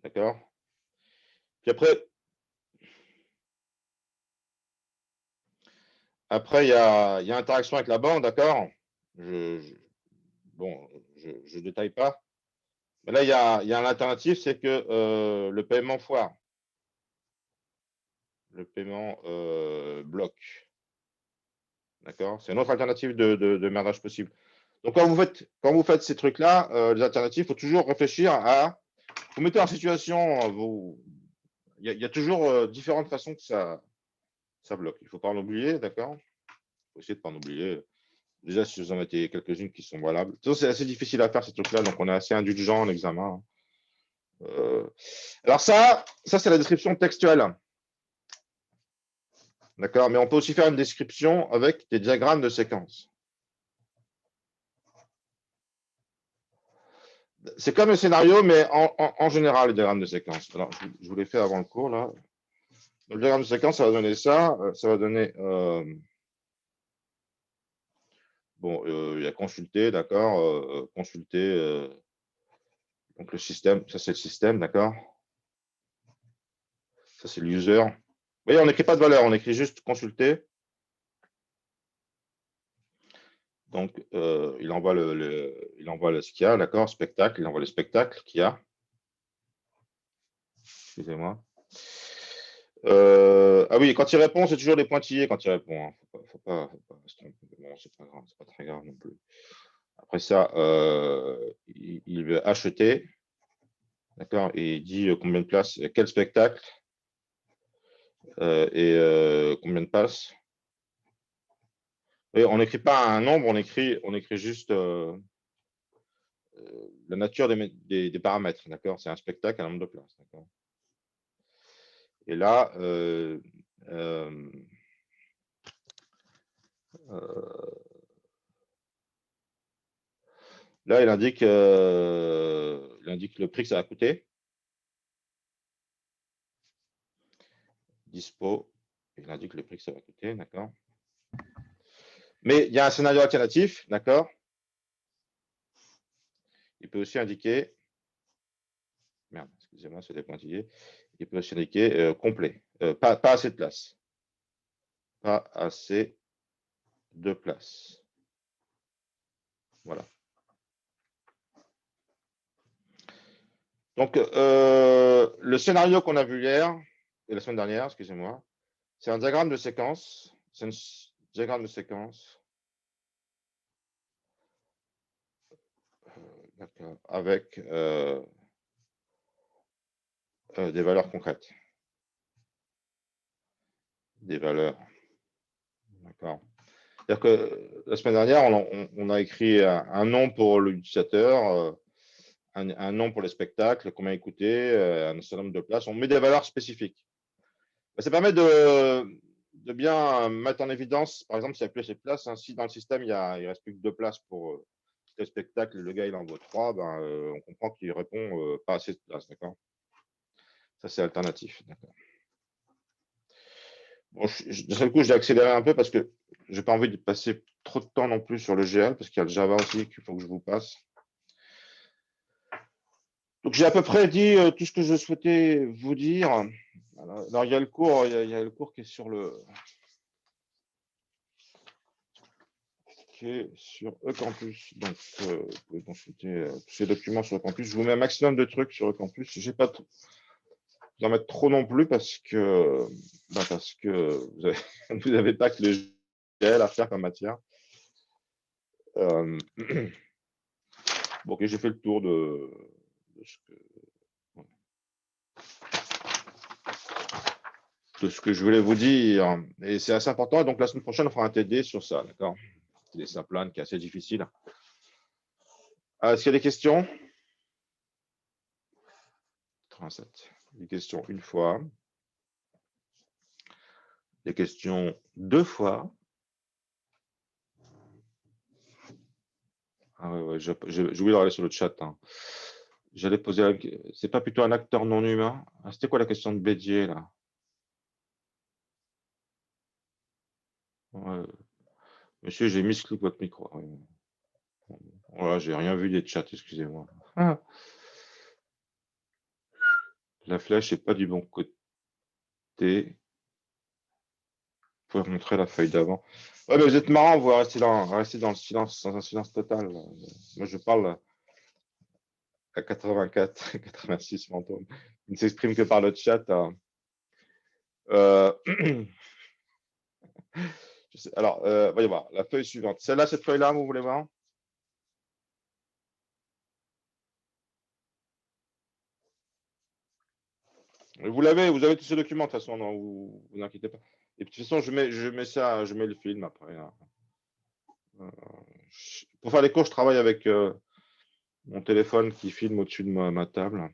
D'accord. Puis après, il y a interaction avec la banque, d'accord. Bon, je ne détaille pas. Mais là, il y a un alternatif, c'est que le paiement foire. Le paiement bloque. D'accord. C'est une autre alternative de merdage possible. Donc, quand vous faites ces trucs-là, les alternatives, il faut toujours réfléchir à. Vous mettez en situation. Il y a toujours différentes façons que ça bloque. Il ne faut pas en oublier, d'accord. Il faut essayer de ne pas en oublier. Déjà, si vous en mettez quelques-unes qui sont valables. C'est assez difficile à faire ces trucs-là, donc on est assez indulgent en examen. Alors ça c'est la description textuelle. D'accord, mais on peut aussi faire une description avec des diagrammes de séquence. C'est comme le scénario, mais en général, les diagrammes de séquence. Alors, je vous l'ai fait avant le cours, là. Le diagramme de séquence, ça va donner ça. Ça va donner... bon, il y a consulter, d'accord. Consulter... donc, le système, ça, c'est le système, d'accord. Ça, c'est l'user. Vous voyez, on n'écrit pas de valeur, on écrit juste consulter. Donc, il envoie ce qu'il y a, d'accord, spectacle, il envoie le spectacle qu'il y a. Excusez-moi. Ah oui, quand il répond, c'est toujours des pointillés quand il répond. Hein. Faut pas se tromper. Bon, c'est pas grave, c'est pas très grave non plus. Après ça, il veut acheter, d'accord, et il dit combien de places, quel spectacle et combien de passes. Et on n'écrit pas un nombre, on écrit juste la nature des paramètres, d'accord. C'est un spectacle, un nombre de places, d'accord. Et là, là, il indique le prix que ça va coûter. Dispo, il indique le prix que ça va coûter, d'accord. Mais il y a un scénario alternatif, d'accord. Il peut aussi indiquer, merde, excusez-moi, c'est des pointillés. Il peut aussi indiquer complet, pas assez de place. Pas assez de place. Voilà. Donc, le scénario qu'on a vu hier, et la semaine dernière, excusez-moi, c'est un diagramme de séquence. C'est un diagramme de séquence. Avec des valeurs concrètes. Des valeurs. D'accord. C'est-à-dire que la semaine dernière, on a écrit un nom pour l'utilisateur, un nom pour le spectacle, combien il coûtait, un certain nombre de places. On met des valeurs spécifiques. Ça permet de bien mettre en évidence, par exemple, s'il n'y a plus assez de place. Hein, si dans le système, il ne reste plus que 2 places pour le spectacle, le gars il en vaut 3, ben, on comprend qu'il répond pas assez de place. D'accord. Ça, c'est alternatif. D'accord. Bon, de seul coup, j'ai accéléré un peu parce que je n'ai pas envie de passer trop de temps non plus sur le GL parce qu'il y a le Java aussi qu'il faut que je vous passe. Donc, j'ai à peu près dit tout ce que je souhaitais vous dire. Alors, il y a le cours, il y a le cours qui est sur sur eCampus. Donc, vous pouvez consulter tous ces documents sur eCampus. Je vous mets un maximum de trucs sur eCampus. Je n'ai pas vous en mettre trop non plus parce que vous n'avez pas que le GL à faire comme matière. Bon, ok, j'ai fait le tour de ce que je voulais vous dire. Et c'est assez important. Donc, la semaine prochaine, on fera un TD sur ça. D'accord. TD Simplane qui est assez difficile. Est-ce qu'il y a des questions? 37. Des questions une fois. Des questions 2 fois. Ah ouais, ouais, j'ai oublié de regarder sur le chat, hein. J'allais poser la... C'est pas plutôt un acteur non humain? Ah, c'était quoi la question de Bédier, là? Ouais. Monsieur, j'ai misclick votre micro. Voilà, j'ai rien vu des chats, excusez-moi. Ah. La flèche n'est pas du bon côté. Vous pouvez montrer la feuille d'avant. Ouais, mais vous êtes marrant, vous rester dans le silence, dans un silence total. Moi, je parle à 84, 86 fantômes. Il ne s'exprime que par le chat, hein. Euh, Alors, voyez voir, la feuille suivante. Celle-là, cette feuille-là, vous voulez voir? Vous avez tous ces documents, de toute façon, non, vous inquiétez pas. Et puis, de toute façon, je mets le film après, hein. Pour faire les cours, je travaille avec mon téléphone qui filme au-dessus de ma table.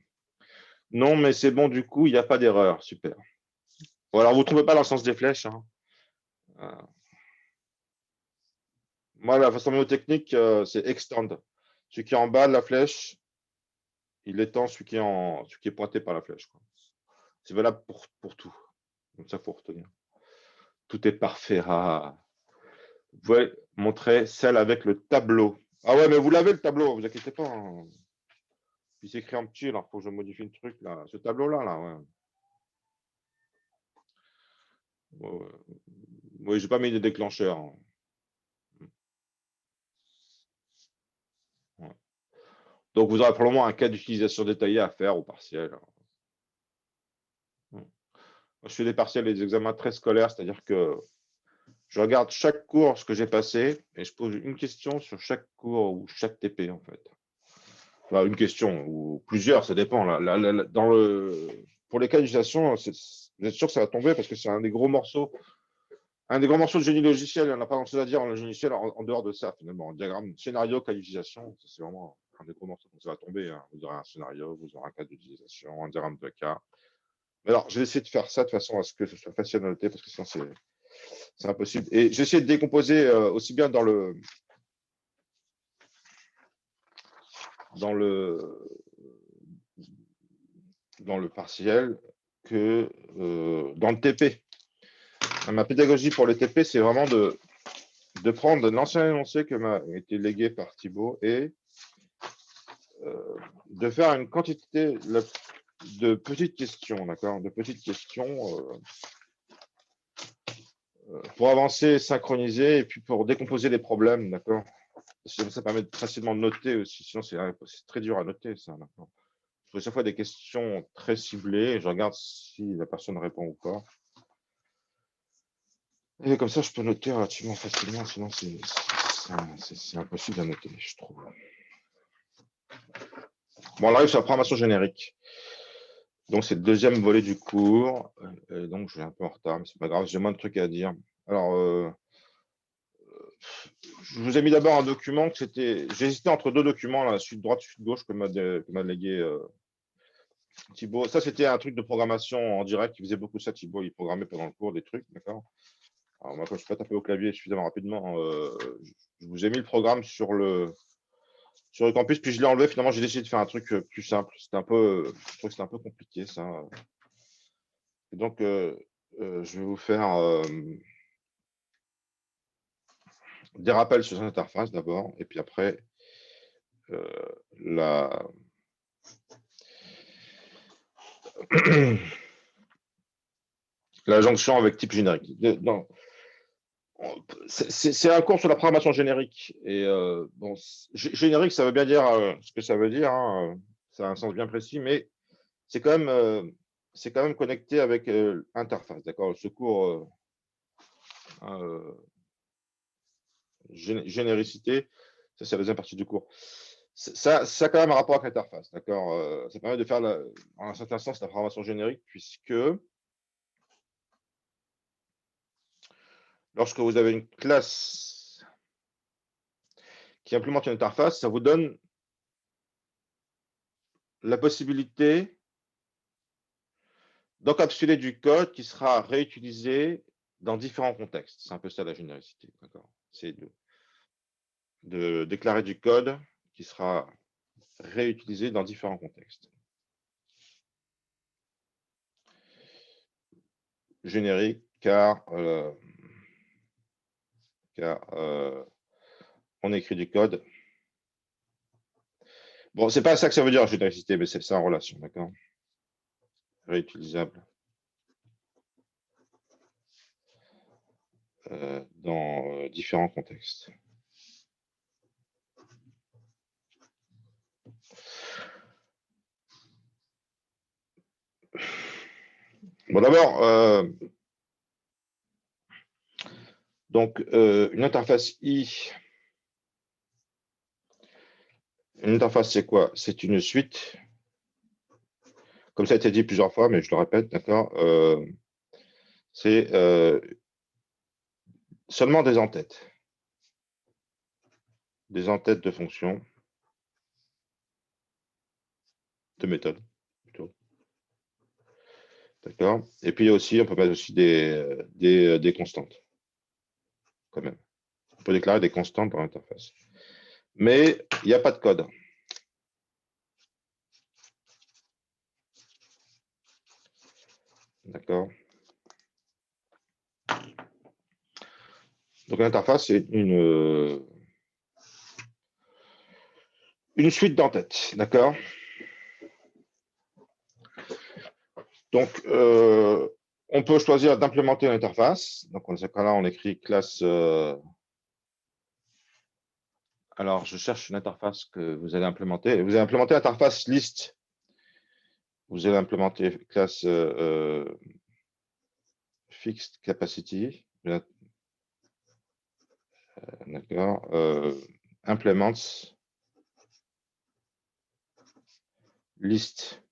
Non, mais c'est bon, du coup, il n'y a pas d'erreur. Super. Bon, alors, vous ne trouvez pas dans le sens des flèches, hein. Moi, la façon mémotechnique, c'est extend. Celui qui est en bas de la flèche, il étend celui qui est pointé par la flèche, quoi. C'est valable pour tout. Donc ça, il faut retenir. Tout est parfait. Ah. Vous pouvez montrer celle avec le tableau. Ah ouais, mais vous l'avez le tableau, vous inquiétez pas, hein. Puis c'est écrit en petit, alors il faut que je modifie le truc là. Ce tableau-là, là, ouais. Ouais. Oui, j'ai pas mis de déclencheur, hein. Ouais. Donc vous aurez probablement un cas d'utilisation détaillé à faire au partiel. Ouais. Moi, je fais des partiels et des examens très scolaires, c'est-à-dire que je regarde chaque cours, ce que j'ai passé, et je pose une question sur chaque cours ou chaque TP, en fait. Enfin, une question, ou plusieurs, ça dépend. Pour les cas d'utilisation, vous êtes sûr que ça va tomber parce que c'est un des gros morceaux. Un des grands morceaux de génie logiciel, on n'a pas grand-chose à dire en génie logiciel en dehors de ça, finalement. Diagramme, scénario, cas d'utilisation, c'est vraiment un des gros morceaux. Donc ça va tomber, hein. Vous aurez un scénario, vous aurez un cas d'utilisation, un diagramme de cas. Mais alors, je vais essayer de faire ça de façon à ce que ce soit facile à noter, parce que sinon, c'est impossible. Et j'ai essayé de décomposer aussi bien dans le partiel que dans le TP. Ma pédagogie pour le TP, c'est vraiment de prendre l'ancien énoncé que m'a été légué par Thibaut et de faire une quantité de petites questions, d'accord, de petites questions pour avancer, synchroniser et puis pour décomposer les problèmes, d'accord. Ça permet facilement de noter aussi, sinon c'est très dur à noter, ça, d'accord. Je fais chaque fois des questions très ciblées et je regarde si la personne répond ou pas. Et comme ça, je peux noter relativement facilement, sinon c'est impossible à noter, je trouve. Bon, on arrive sur la programmation générique. Donc, c'est le deuxième volet du cours. Et donc, je suis un peu en retard, mais c'est pas grave, j'ai moins de trucs à dire. Alors, je vous ai mis d'abord un document que c'était. J'ai hésité entre deux documents, la suite droite, suite gauche, que m'a légué Thibaut. Ça, c'était un truc de programmation en direct. Il faisait beaucoup de ça, Thibaut. Il programmait pendant le cours des trucs, d'accord. Alors, moi, quand je ne suis pas tapé au clavier suffisamment rapidement, je vous ai mis le programme sur le campus, puis je l'ai enlevé. Finalement, j'ai décidé de faire un truc plus simple. Je trouve que c'était un peu compliqué, ça. Et donc, je vais vous faire des rappels sur cette interface d'abord, et puis après, la jonction avec type générique. C'est un cours sur la programmation générique. Et bon, générique, ça veut bien dire ce que ça veut dire, hein. Ça a un sens bien précis, mais c'est quand même connecté avec interface, d'accord. Ce cours généricité, ça c'est la deuxième partie du cours. Ça a quand même un rapport avec l'interface, d'accord. Ça permet de faire, en un certain sens, la programmation générique, puisque lorsque vous avez une classe qui implémente une interface, ça vous donne la possibilité d'encapsuler du code qui sera réutilisé dans différents contextes. C'est un peu ça la généricité, d'accord. de déclarer du code qui sera réutilisé dans différents contextes. Générique, car on écrit du code. Bon, c'est pas ça que ça veut dire généricité, mais c'est ça en relation, d'accord? Réutilisable dans différents contextes. Bon, d'abord, donc une interface I. Une interface, c'est quoi? C'est une suite. Comme ça a été dit plusieurs fois, mais je le répète, d'accord? C'est seulement des entêtes. Des entêtes de fonctions, de méthodes, plutôt. D'accord? Et puis aussi, on peut mettre aussi des constantes, quand même. On peut déclarer des constantes dans l'interface. Mais il n'y a pas de code. D'accord? Donc l'interface, c'est une suite d'entêtes. D'accord? Donc, on peut choisir d'implémenter l'interface. Donc, dans ce cas-là, on écrit classe. Alors, je cherche une interface que vous allez implémenter. Vous allez implémenter l'interface list. Vous allez implémenter classe fixed capacity. D'accord. Implements list.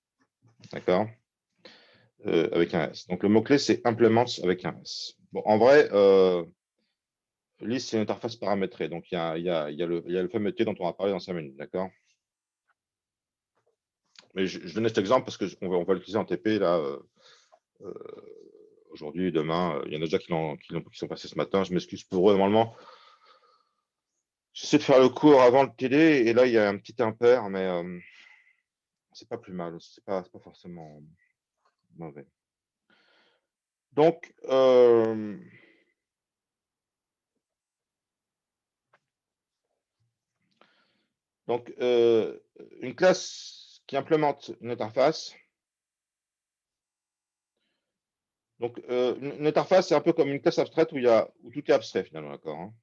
D'accord. Avec un S. Donc, le mot-clé, c'est implements avec un S. Bon, en vrai, list, c'est une interface paramétrée. Donc, il y a le fameux métier dont on va parler dans 5 minutes. D'accord. Mais je donnais cet exemple parce qu'on va l'utiliser en TP là aujourd'hui, demain. Il y en a déjà qui sont passés ce matin. Je m'excuse pour eux. Normalement, j'essaie de faire le cours avant le TD et là, il y a un petit impair, mais c'est pas plus mal. C'est pas forcément mauvais. Donc, une classe qui implémente une interface. Donc, une interface, c'est un peu comme une classe abstraite où tout est abstrait finalement, d'accord, hein.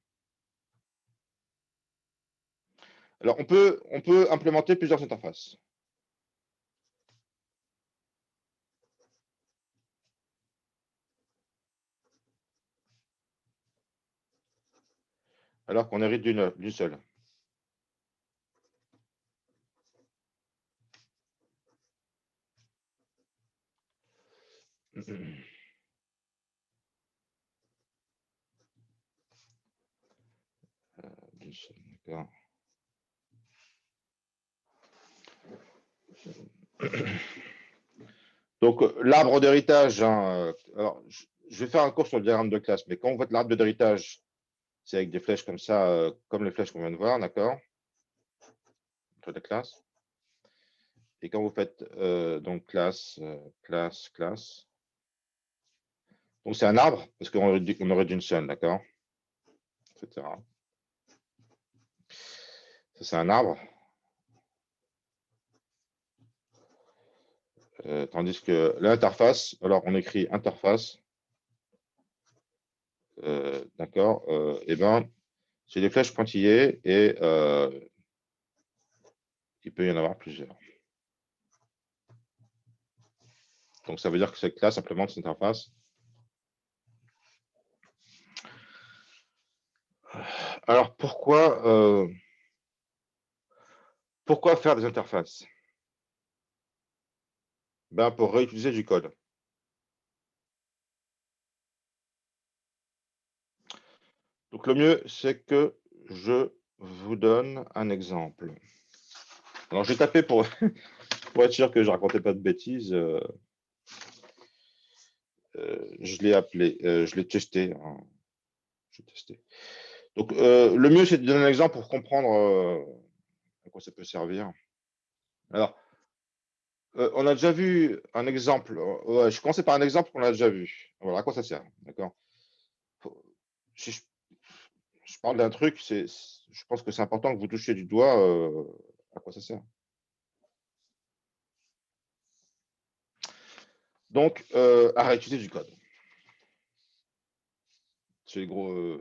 Alors, on peut implémenter plusieurs interfaces. Alors qu'on hérite d'une seule. D'accord. Donc, l'arbre d'héritage, hein, alors, je vais faire un cours sur le diagramme de classe, mais quand vous faites l'arbre d'héritage, c'est avec des flèches comme ça, comme les flèches qu'on vient de voir, d'accord? Entre les classes. Et quand vous faites donc classe, classe, donc c'est un arbre, parce qu'on aurait d'une seule, d'accord? Etc. Ça, c'est un arbre. Tandis que l'interface, alors on écrit interface, d'accord, et ben c'est des flèches pointillées et il peut y en avoir plusieurs. Donc ça veut dire que cette classe implémente cette interface. Alors pourquoi faire des interfaces? Ben, pour réutiliser du code. Donc le mieux, c'est que je vous donne un exemple. Alors j'ai tapé pour être sûr que je ne racontais pas de bêtises. Je l'ai appelé, je l'ai testé, hein. Je vais tester. Donc, le mieux, c'est de donner un exemple pour comprendre à quoi ça peut servir. Alors, on a déjà vu un exemple. Ouais, je commençais par un exemple qu'on a déjà vu. Voilà, à quoi ça sert. D'accord. Si je parle d'un truc, je pense que c'est important que vous touchiez du doigt à quoi ça sert. Donc, à réutiliser du code. C'est le gros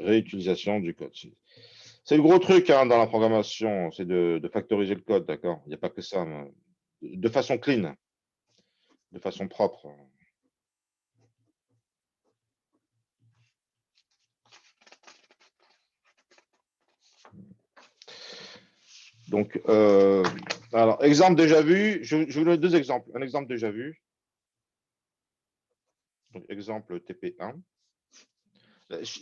réutilisation du code. C'est le gros truc hein, dans la programmation, c'est de factoriser le code, d'accord? Il n'y a pas que ça, mais de façon clean, de façon propre. Donc, alors, exemple déjà vu, je vous donne deux exemples. Un exemple déjà vu. Donc, exemple TP1.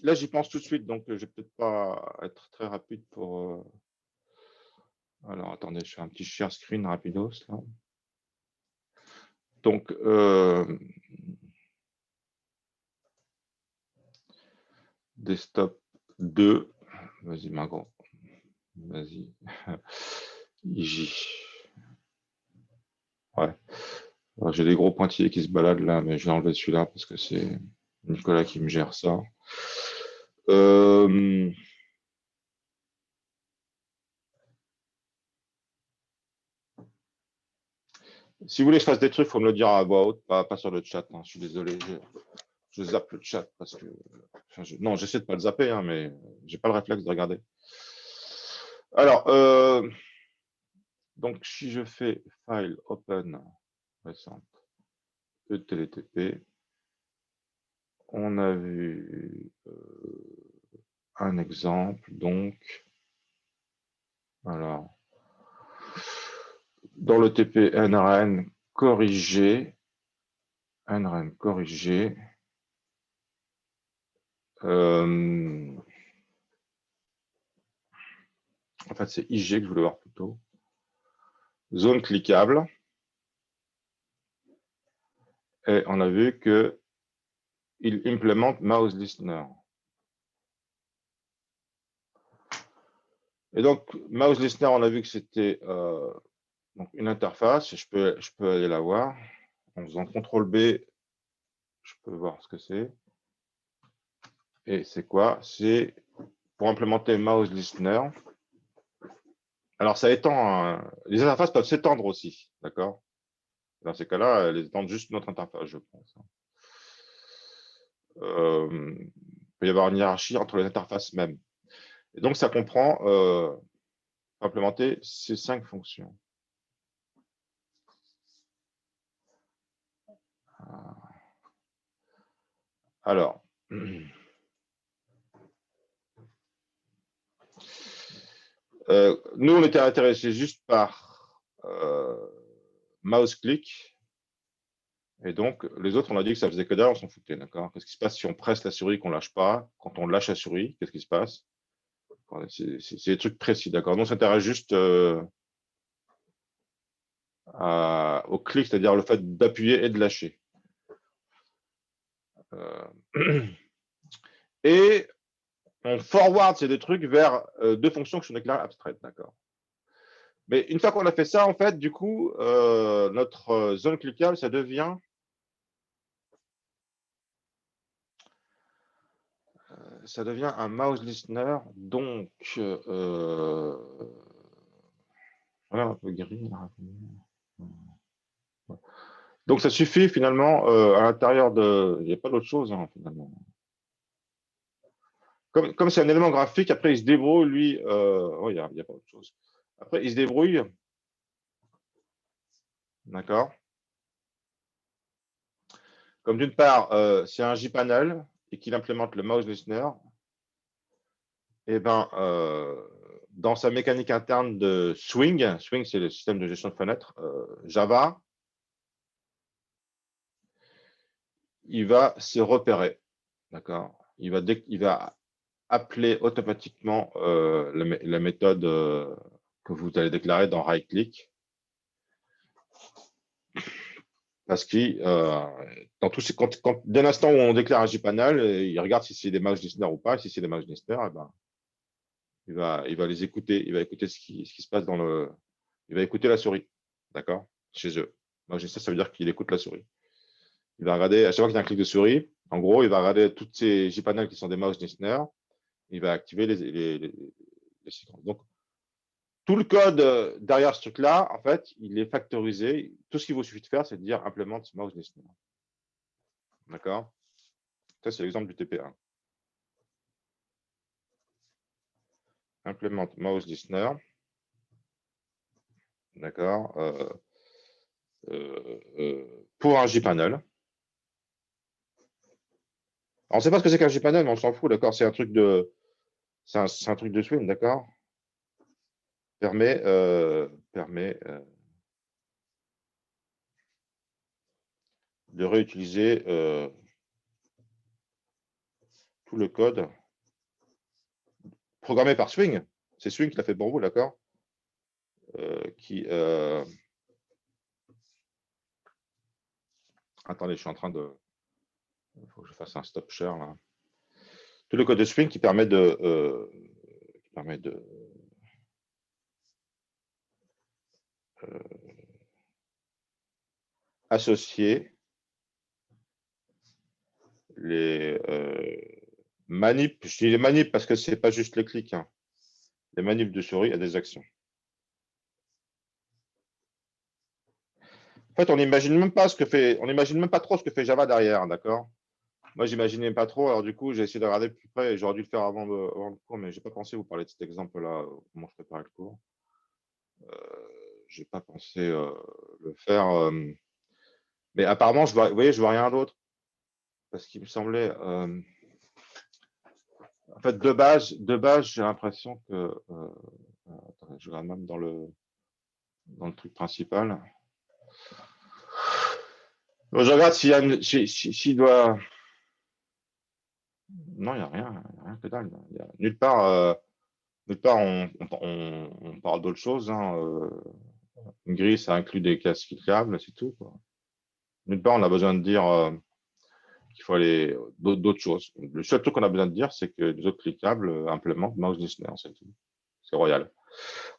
Là, j'y pense tout de suite, donc je ne vais peut-être pas être très rapide pour. Alors, attendez, je fais un petit share screen rapidos. Là. Donc, desktop 2. Vas-y, Margot. Vas-y. IJ. Ouais. J'ai des gros pointillés qui se baladent là, mais je vais enlever celui-là parce que c'est Nicolas qui me gère ça. Si vous voulez que je fasse des trucs, il faut me le dire à voix haute, pas sur le chat. Hein. Je suis désolé, je zappe le chat parce que. Enfin, non, j'essaie de ne pas le zapper, hein, mais je n'ai pas le réflexe de regarder. Alors, donc si je fais file open récente ETLTP, on a vu un exemple, donc. Alors, dans le TP NRN corrigé, en fait, c'est IG que je voulais voir plutôt. Zone cliquable. Et on a vu que il implémente mouse listener. Et donc, mouse listener, on a vu que c'était donc une interface. Je peux aller la voir. En faisant CTRL B, je peux voir ce que c'est. Et c'est quoi? C'est pour implémenter mouse listener. Alors, ça étend. Les interfaces peuvent s'étendre aussi, d'accord? Dans ces cas-là, elles étendent juste notre interface, je pense. Il peut y avoir une hiérarchie entre les interfaces même. Et donc, ça comprend implémenter ces 5 fonctions. Alors, nous, on était intéressés juste par mouse click. Et donc, les autres, on a dit que ça faisait que dalle, on s'en foutait, d'accord? Qu'est-ce qui se passe si on presse la souris, qu'on ne lâche pas? Quand on lâche la souris, qu'est-ce qui se passe? C'est des trucs précis, d'accord? Nous, on s'intéresse juste au clic, c'est-à-dire le fait d'appuyer et de lâcher. Et on forward ces deux trucs vers deux fonctions qui sont déclarées abstraites, d'accord? Mais une fois qu'on a fait ça, en fait, du coup, notre zone cliquable, ça devient un mouse listener, donc voilà, un peu gris. Donc ça suffit finalement à l'intérieur de. Il n'y a pas d'autre chose hein, finalement. Comme c'est un élément graphique, après il se débrouille, lui. Oh, il n'y a pas autre chose. Après, il se débrouille. D'accord. Comme d'une part, c'est un JPanel et qu'il implémente le mouse listener, et ben, dans sa mécanique interne de Swing, c'est le système de gestion de fenêtres, Java, il va se repérer. D'accord. Il va appeler automatiquement la méthode que vous allez déclarer dans right-click. Parce que dès l'instant où on déclare un JPanel, il regarde si c'est des matchs listener ou pas. Si c'est des matchs listener, eh ben, il va les écouter. Il va écouter ce qui se passe dans le. Il va écouter la souris, d'accord, chez eux. Match listener, ça veut dire qu'il écoute la souris. Il va regarder, à chaque fois qu'il y a un clic de souris, en gros, il va regarder toutes ces JPanel qui sont des mouse listener. Il va activer les séquences. Donc, tout le code derrière ce truc-là, en fait, il est factorisé. Tout ce qu'il vous suffit de faire, c'est de dire implement mouse listener. D'accord? Ça, c'est l'exemple du TP1. Implement mouse listener. D'accord? Pour un JPanel. On ne sait pas ce que c'est qu'un JPanel, mais on s'en fout, d'accord? C'est un truc de swing, d'accord? Permet de réutiliser tout le code programmé par Swing. C'est Swing qui l'a fait pour vous, d'accord? Attendez, je suis en train de. Il faut que je fasse un stop share là. Tout le code de Swing qui permet de associer les manips. Je dis les manips parce que c'est pas juste les clics. Hein. Les manips de souris à des actions. En fait, on n'imagine même pas trop ce que fait Java derrière, d'accord? Moi, j'imaginais pas trop. Alors, du coup, j'ai essayé de regarder plus près. J'aurais dû le faire avant le cours, mais je n'ai pas pensé vous parler de cet exemple-là, comment je préparais le cours. Je n'ai pas pensé le faire. Mais apparemment, vous voyez, je vois rien d'autre. Parce qu'il me semblait. En fait, de base, j'ai l'impression que. Attendez, je regarde même dans le truc principal. Je regarde s'il doit. Non, il n'y a rien que dalle. Nulle part, on parle d'autre chose. Hein. Une grille, ça inclut des classes cliquables, c'est tout. Quoi. Nulle part, on a besoin de dire qu'il faut aller d'autres choses. Le seul truc qu'on a besoin de dire, c'est que les autres cliquables implémentent mouse listener, c'est tout. C'est royal.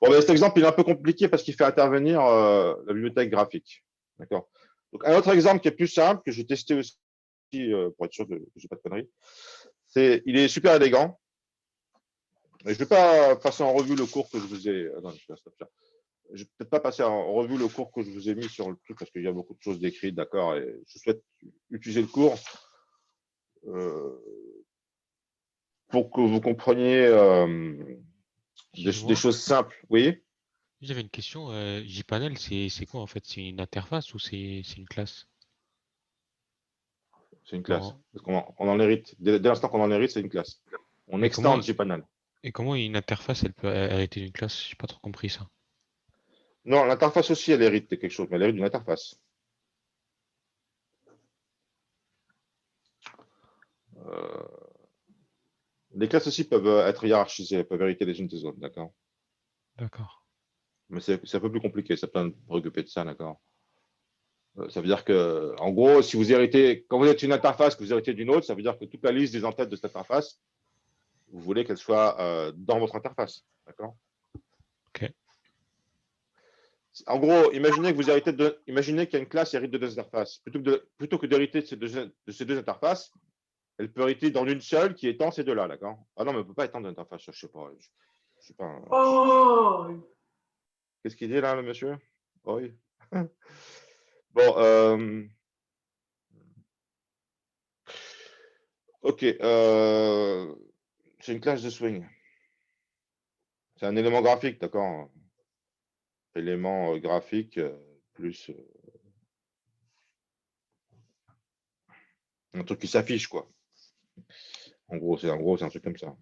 Bon, mais cet exemple, il est un peu compliqué parce qu'il fait intervenir la bibliothèque graphique. D'accord. Donc, un autre exemple qui est plus simple, que j'ai testé aussi pour être sûr que je n'ai pas de conneries, il est super élégant. Je ne vais pas passer en revue le cours que je vous ai. Non, je ne vais peut-être pas passer en revue le cours que je vous ai mis sur le truc parce qu'il y a beaucoup de choses décrites, d'accord. Et je souhaite utiliser le cours pour que vous compreniez des choses simples. Oui. J'avais une question. JPanel, c'est quoi en fait? C'est une interface ou c'est une classe? C'est une classe. Non. Parce qu'on en hérite. Dès l'instant qu'on en hérite, c'est une classe. On Mais extend JPanel. Et comment une interface, elle peut hériter d'une classe? J'ai pas trop compris ça. Non, l'interface aussi, elle hérite de quelque chose, mais elle hérite d'une interface. Les classes aussi peuvent être hiérarchisées, elles peuvent hériter les unes des autres, d'accord? D'accord. Mais c'est un peu plus compliqué, ça peut me préoccuper de ça, d'accord? Ça veut dire que, en gros, si vous héritez, quand vous êtes une interface, que vous héritez d'une autre, ça veut dire que toute la liste des entêtes de cette interface, vous voulez qu'elle soit dans votre interface, d'accord? Ok. En gros, imaginez qu'il y a une classe qui hérite de deux interfaces. Plutôt que d'hériter de ces deux interfaces, elle peut hériter dans une seule qui étend ces deux-là, d'accord? Ah non, mais elle ne peut pas étendre d'interface, je ne sais pas. Je sais pas. Oh! Qu'est-ce qu'il dit là, le monsieur? Oui. Bon, ok. C'est une classe de swing. C'est un élément graphique, d'accord? Élément graphique plus un truc qui s'affiche, quoi. En gros, c'est un truc comme ça.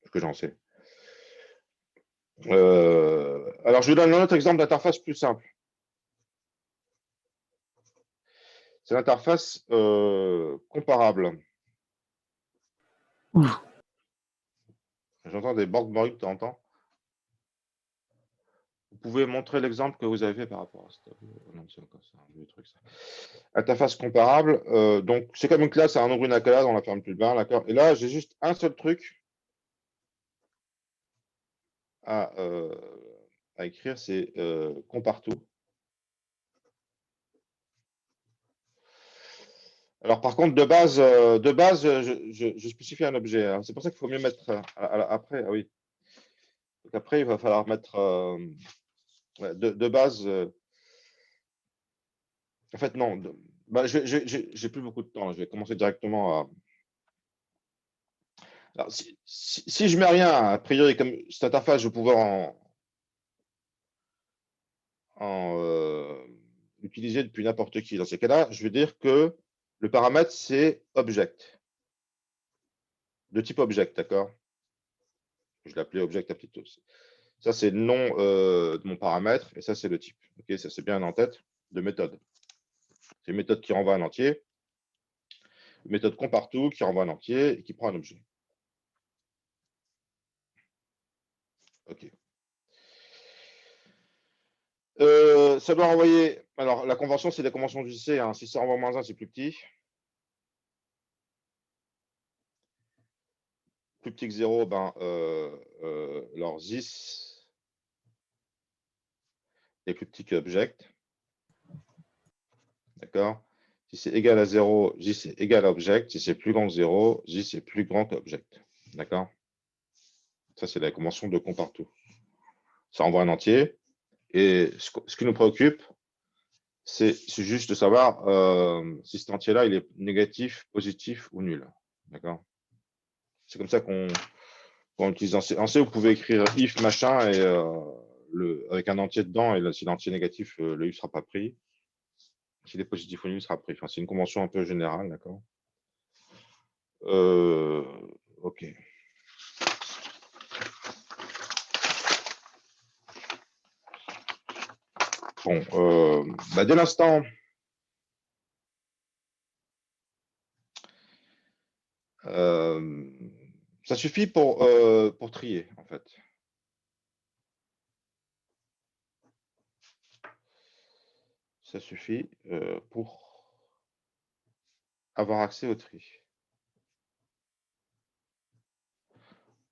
Ce que j'en sais. Alors, je vous donne un autre exemple d'interface plus simple. C'est l'interface comparable. J'entends des borg-borg de temps en temps. Vous vous pouvez montrer l'exemple que vous avez par rapport à ça. Non, c'est encore ça, un vieux truc, ça. Interface comparable. Donc, c'est comme une classe, un nombre, une accolade, on la ferme plus bas, d'accord. Et là, j'ai juste un seul truc à écrire, c'est compare tout. Alors, par contre, de base, je spécifie un objet. Hein. C'est pour ça qu'il faut mieux mettre après. Ah oui. Donc après, il va falloir mettre ouais, de base. En fait, non. Bah, j'ai plus beaucoup de temps. Je vais commencer directement à. Alors, si je mets rien, a priori, comme cette interface, je vais pouvoir utiliser depuis n'importe qui. Dans ces cas-là, je vais dire que le paramètre, c'est object. De type object, d'accord? Je l'appelais object applitos. Ça, c'est le nom de mon paramètre et ça, c'est le type. Ok, ça, c'est bien en tête de méthode. C'est une méthode qui renvoie un entier. Une méthode compare tout qui renvoie un entier et qui prend un objet. Ok. Ça doit renvoyer. Alors, la convention, c'est la convention du C. Hein. Si ça renvoie -1, c'est plus petit. Plus petit que 0, ben, alors 10 est plus petit que object. D'accord? Si c'est égal à 0, J c'est égal à object. Si c'est plus grand que 0, J c'est plus grand qu'object. D'accord? Ça, c'est la convention de compare tout. Ça envoie un entier. Et ce qui nous préoccupe, c'est juste de savoir si cet entier-là, il est négatif, positif ou nul. D'accord? C'est comme ça qu'on utilise en C. En C, vous pouvez écrire if machin et avec un entier dedans. Et si l'entier est négatif, le if ne sera pas pris. S'il est positif ou nul, il sera pris. Enfin, c'est une convention un peu générale. D'accord? OK. Bon, bah, dès l'instant, ça suffit pour trier, en fait. Ça suffit pour avoir accès au tri.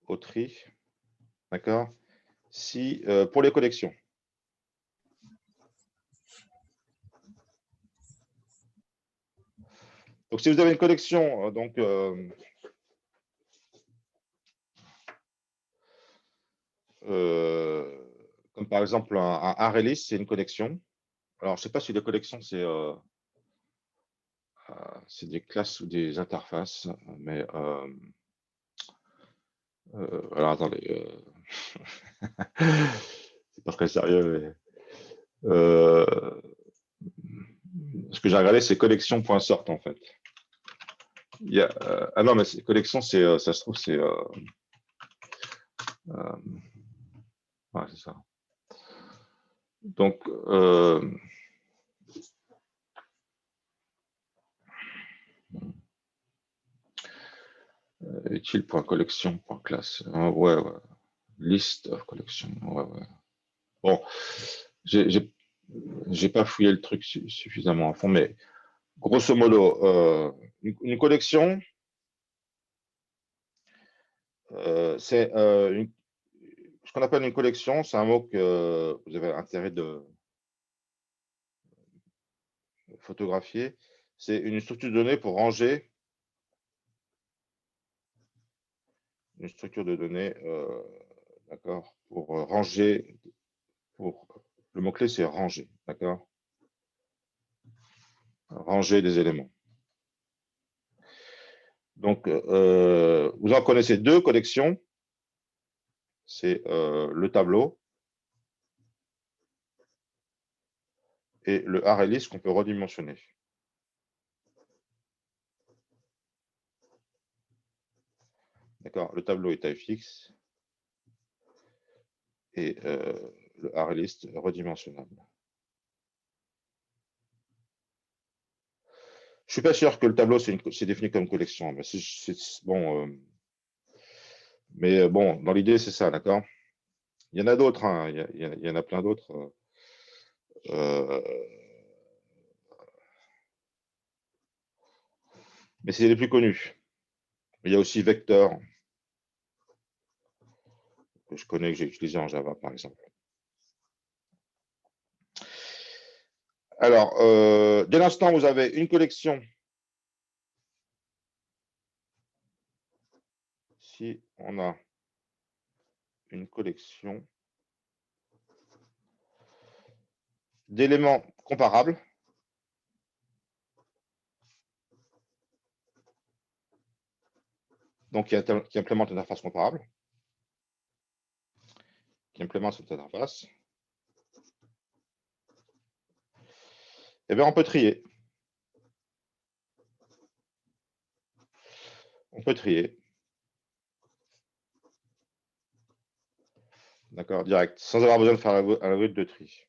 Au tri, d'accord? Si, pour les collections. Donc, si vous avez une collection, donc, comme par exemple un ArrayList, c'est une collection. Alors, je ne sais pas si les collections, c'est des classes ou des interfaces, mais alors attendez, c'est pas très sérieux. Mais, ce que j'ai regardé, c'est collection.sort en fait. Il y a, ah non, mais collection, ça se trouve, c'est ouais, c'est ça. Donc, utile.collection.classe. Ouais, ouais. List of collection. Ouais, ouais. Bon, j'ai pas fouillé le truc suffisamment à fond, mais grosso modo, une collection, c'est ce qu'on appelle une collection, c'est un mot que vous avez intérêt de photographier. C'est une structure de données pour ranger une structure de données, d'accord, pour ranger, le mot-clé c'est ranger, d'accord, ranger des éléments. Donc, vous en connaissez deux collections, c'est le tableau et le ArrayList qu'on peut redimensionner. D'accord, le tableau est à fx et le ArrayList redimensionnable. Je suis pas sûr que le tableau c'est défini comme collection, mais bon, dans l'idée c'est ça, d'accord. Il y en a d'autres, hein, il y en a plein d'autres. Mais c'est les plus connus. Il y a aussi vecteur, que je connais, que j'ai utilisé en Java, par exemple. Alors, dès l'instant où vous avez une collection, si on a une collection d'éléments comparables, donc qui implémente une interface comparable, qui implémente cette interface, eh bien, on peut trier. On peut trier. D'accord, direct, sans avoir besoin de faire un algorithme de tri.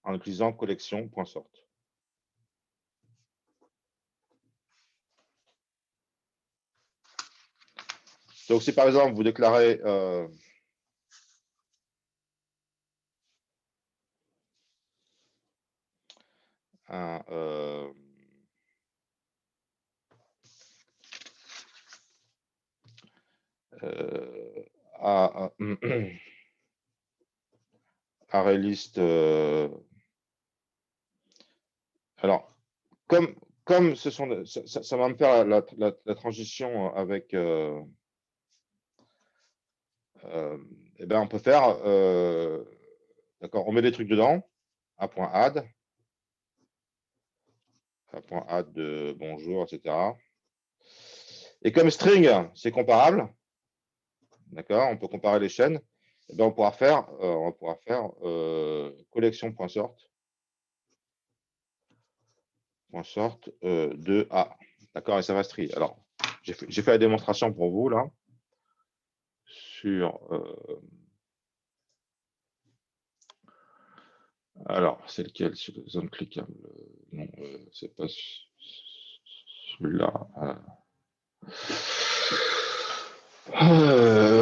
En utilisant collection.sort. Donc, si par exemple, vous déclarez un ArrayList, alors, comme ce sont, ça va me faire la transition avec, eh ben, on peut faire, d'accord, on met des trucs dedans, un.add, un.add de bonjour, etc. Et comme string, c'est comparable, d'accord, on peut comparer les chaînes, eh ben, on pourra faire collection.sort de A. D'accord, et ça va se trier. Alors, j'ai fait la démonstration pour vous, là, sur... alors, c'est lequel? C'est le zone cliquable. Non, c'est pas celui-là.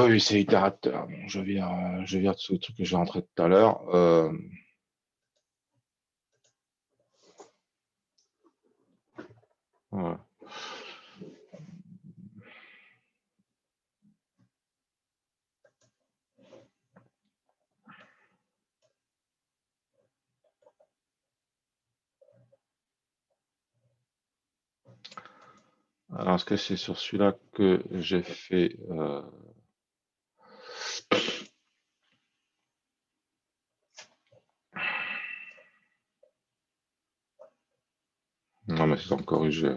Oui, c'est itérateur. Bon, je viens de ce truc que j'ai rentré tout à l'heure. Ouais. Alors, est-ce que c'est sur celui-là que j'ai fait non, mais c'est encore corrigé.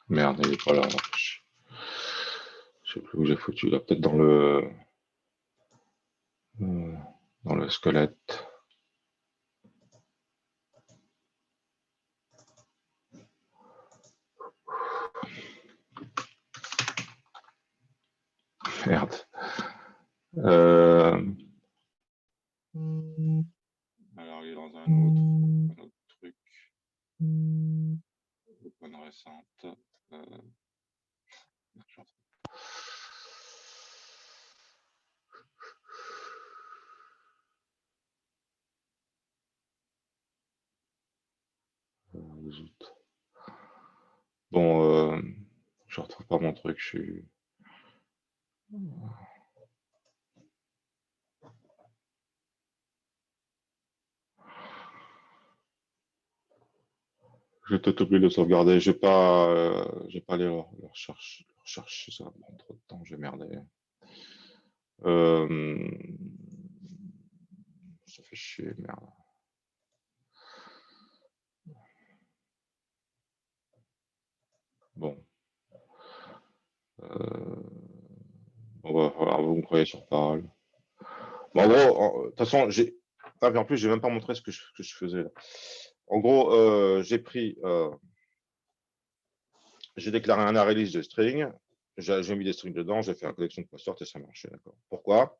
Merde, il est pas là. Je sais plus où j'ai foutu. Là, peut-être dans le squelette. Merde. Alors, il est dans un autre truc. Bonne récente. Bon, je retrouve pas mon truc. Je suis... Je vais peut-être oublier de sauvegarder. J'ai pas aller le rechercher. Ça va prendre trop de temps. J'ai merdé. Ça fait chier, merde. Bon. On va falloir vous me croyez sur parole. Bon, en gros, de toute façon, j'ai. Ah, mais en plus, j'ai même pas montré ce que je faisais là. En gros, j'ai pris. J'ai déclaré un array list de string. J'ai mis des strings dedans. J'ai fait une collection de pointeurs et ça marchait. D'accord. Pourquoi?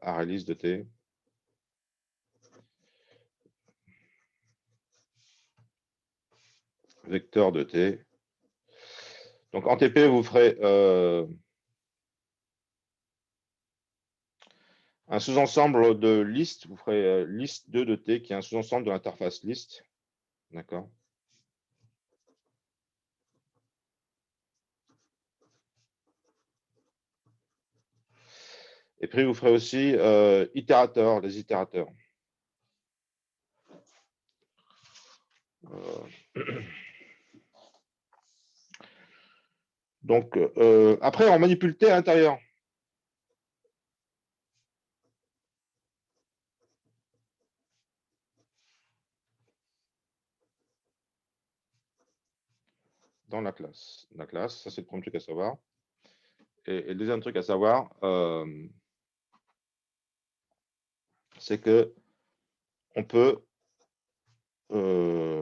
array list de T. Vecteur de T. Donc en TP, vous ferez un sous-ensemble de liste. Vous ferez liste 2 de T qui est un sous-ensemble de l'interface list. D'accord. Et puis vous ferez aussi itérateur, les itérateurs. Donc, après, on manipule T à l'intérieur. Dans la classe. La classe, ça c'est le premier truc à savoir. Et le deuxième truc à savoir, c'est que on peut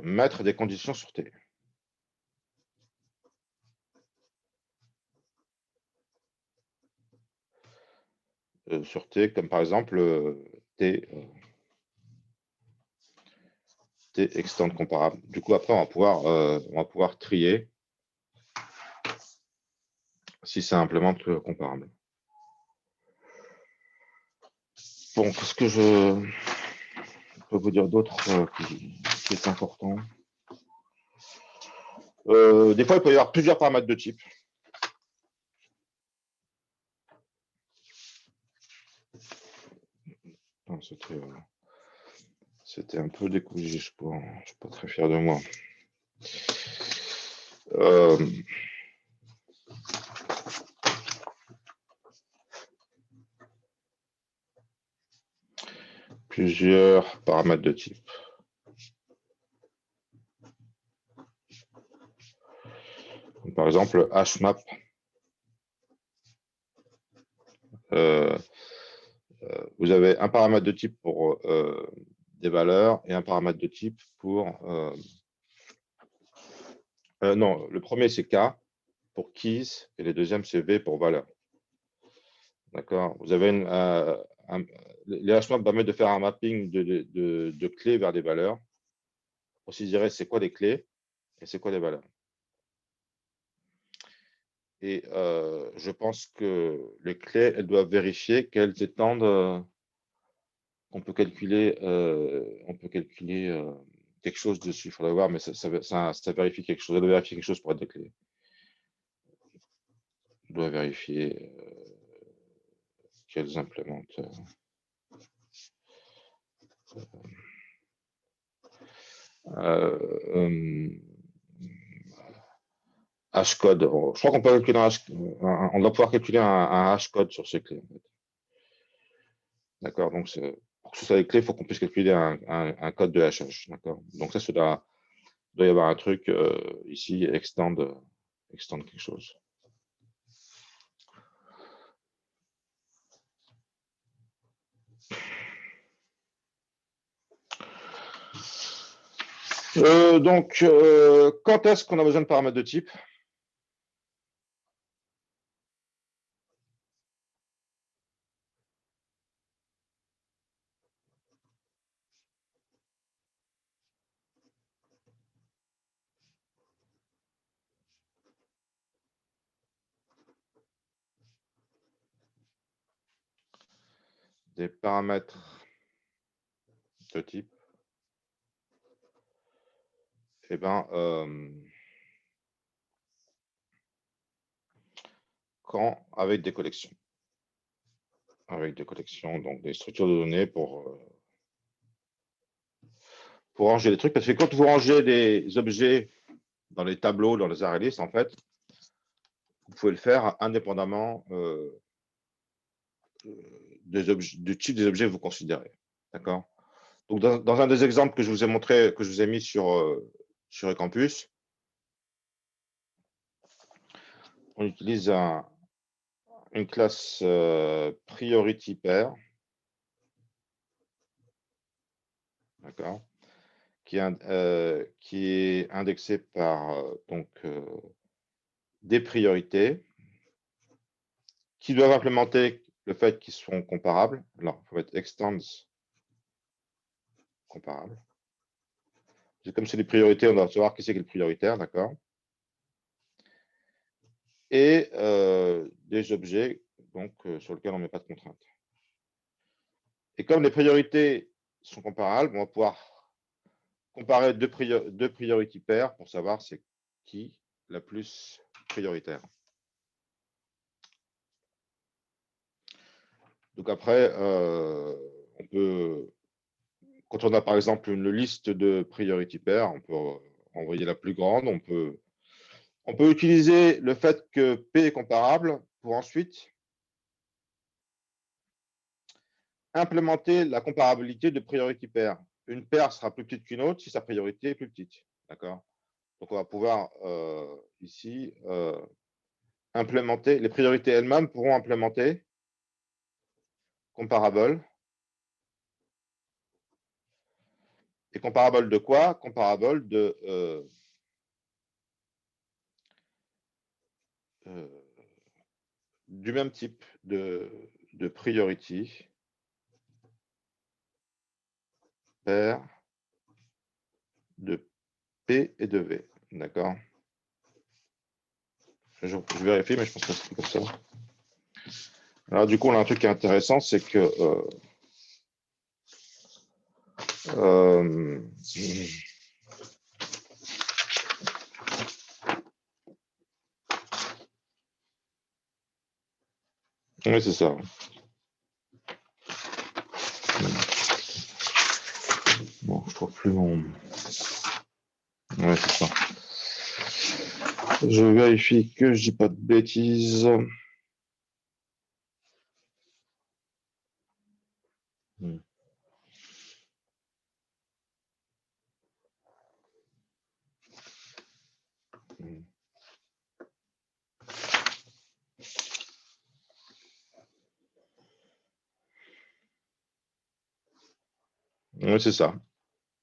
mettre des conditions sur T. Sur T, comme par exemple T extend comparable. Du coup, après, on va pouvoir trier si ça implémente comparable. Bon, qu'est-ce que je peux vous dire d'autre qui est important? Des fois, il peut y avoir plusieurs paramètres de type. C'était un peu découvert, je ne suis pas très fier de moi. Plusieurs paramètres de type. Par exemple, hmap. Vous avez un paramètre de type pour des valeurs et un paramètre de type pour... non, le premier c'est K pour keys et le deuxième c'est V pour valeur. D'accord. Vous avez les hmap permettent de faire un mapping de clés vers des valeurs. On considérer c'est quoi les clés et c'est quoi les valeurs. Et je pense que les clés, elles doivent vérifier qu'elles étendent. On peut calculer quelque chose dessus. Il faudra voir, mais ça vérifie quelque chose. Elle doit vérifier quelque chose pour être des clés. On doit vérifier qu'elles implémentent. Hashcode. Je crois qu'on peut calculer on doit pouvoir calculer un hashcode sur ces clés. En fait. D'accord. Donc, pour que ce soit des clés, il faut qu'on puisse calculer un code de hashage. D'accord. Donc, ça doit y avoir un truc ici, extend quelque chose. Donc, quand est-ce qu'on a besoin de paramètres de type? Des paramètres de type. Eh bien, quand avec des collections. Avec des collections, donc des structures de données pour ranger les trucs. Parce que quand vous rangez des objets dans les tableaux, dans les array lists, en fait, vous pouvez le faire indépendamment du type des objets que vous considérez. D'accord. Donc, dans un des exemples que je vous ai montré, que je vous ai mis sur eCampus, on utilise une classe priority pair, d'accord, qui est indexée par des priorités qui doivent implémenter le fait qu'ils seront comparables. Alors, il faut mettre extends comparable. Comme c'est des priorités, on doit savoir qui c'est qui est le prioritaire, d'accord? Et des objets donc, sur lesquels on ne met pas de contrainte. Et comme les priorités sont comparables, on va pouvoir comparer deux priority pairs pour savoir c'est qui la plus prioritaire. Donc après, on peut, quand on a par exemple une liste de priority pairs, on peut envoyer la plus grande, on peut utiliser le fait que P est comparable pour ensuite implémenter la comparabilité de priority pair. Une paire sera plus petite qu'une autre si sa priorité est plus petite. D'accord? Donc, on va pouvoir ici implémenter, les priorités elles-mêmes pourront implémenter comparable. Et comparable de quoi? Comparable de du même type de priority pair de P et de V. D'accord? Je vérifie, mais je pense que c'est comme ça. Alors, du coup, on a un truc qui est intéressant, c'est que oui, c'est ça. Bon, je trouve plus mon. Ouais, c'est ça. Je vérifie que je dis pas de bêtises. Oui, c'est ça.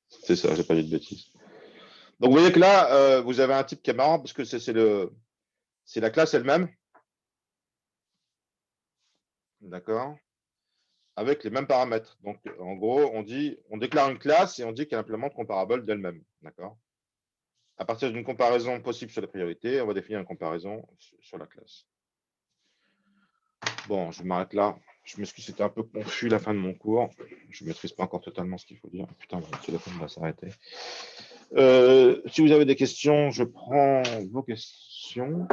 C'est ça, j'ai pas dit de bêtises. Donc, vous voyez que là, vous avez un type qui est marrant parce que c'est la classe elle-même. D'accord? Avec les mêmes paramètres. Donc, en gros, on déclare une classe et on dit qu'elle implémente comparable d'elle-même. D'accord? À partir d'une comparaison possible sur les priorités, on va définir une comparaison sur la classe. Bon, je m'arrête là. Je m'excuse, c'était un peu confus la fin de mon cours. Je ne maîtrise pas encore totalement ce qu'il faut dire. Putain, mon téléphone va s'arrêter. Si vous avez des questions, je prends vos questions.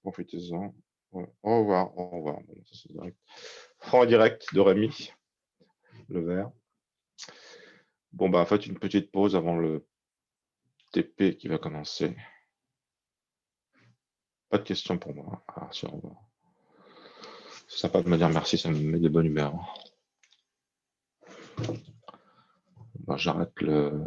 Profitez-en. Ouais. Au revoir. Au revoir. Bon, ça, c'est direct. En direct de Rémi, le vert. Bon, bah, faites une petite pause avant le TP qui va commencer. Pas de questions pour moi. Ah, si, au revoir. C'est sympa de me dire merci, ça me met de bonne humeur. Bah, j'arrête le.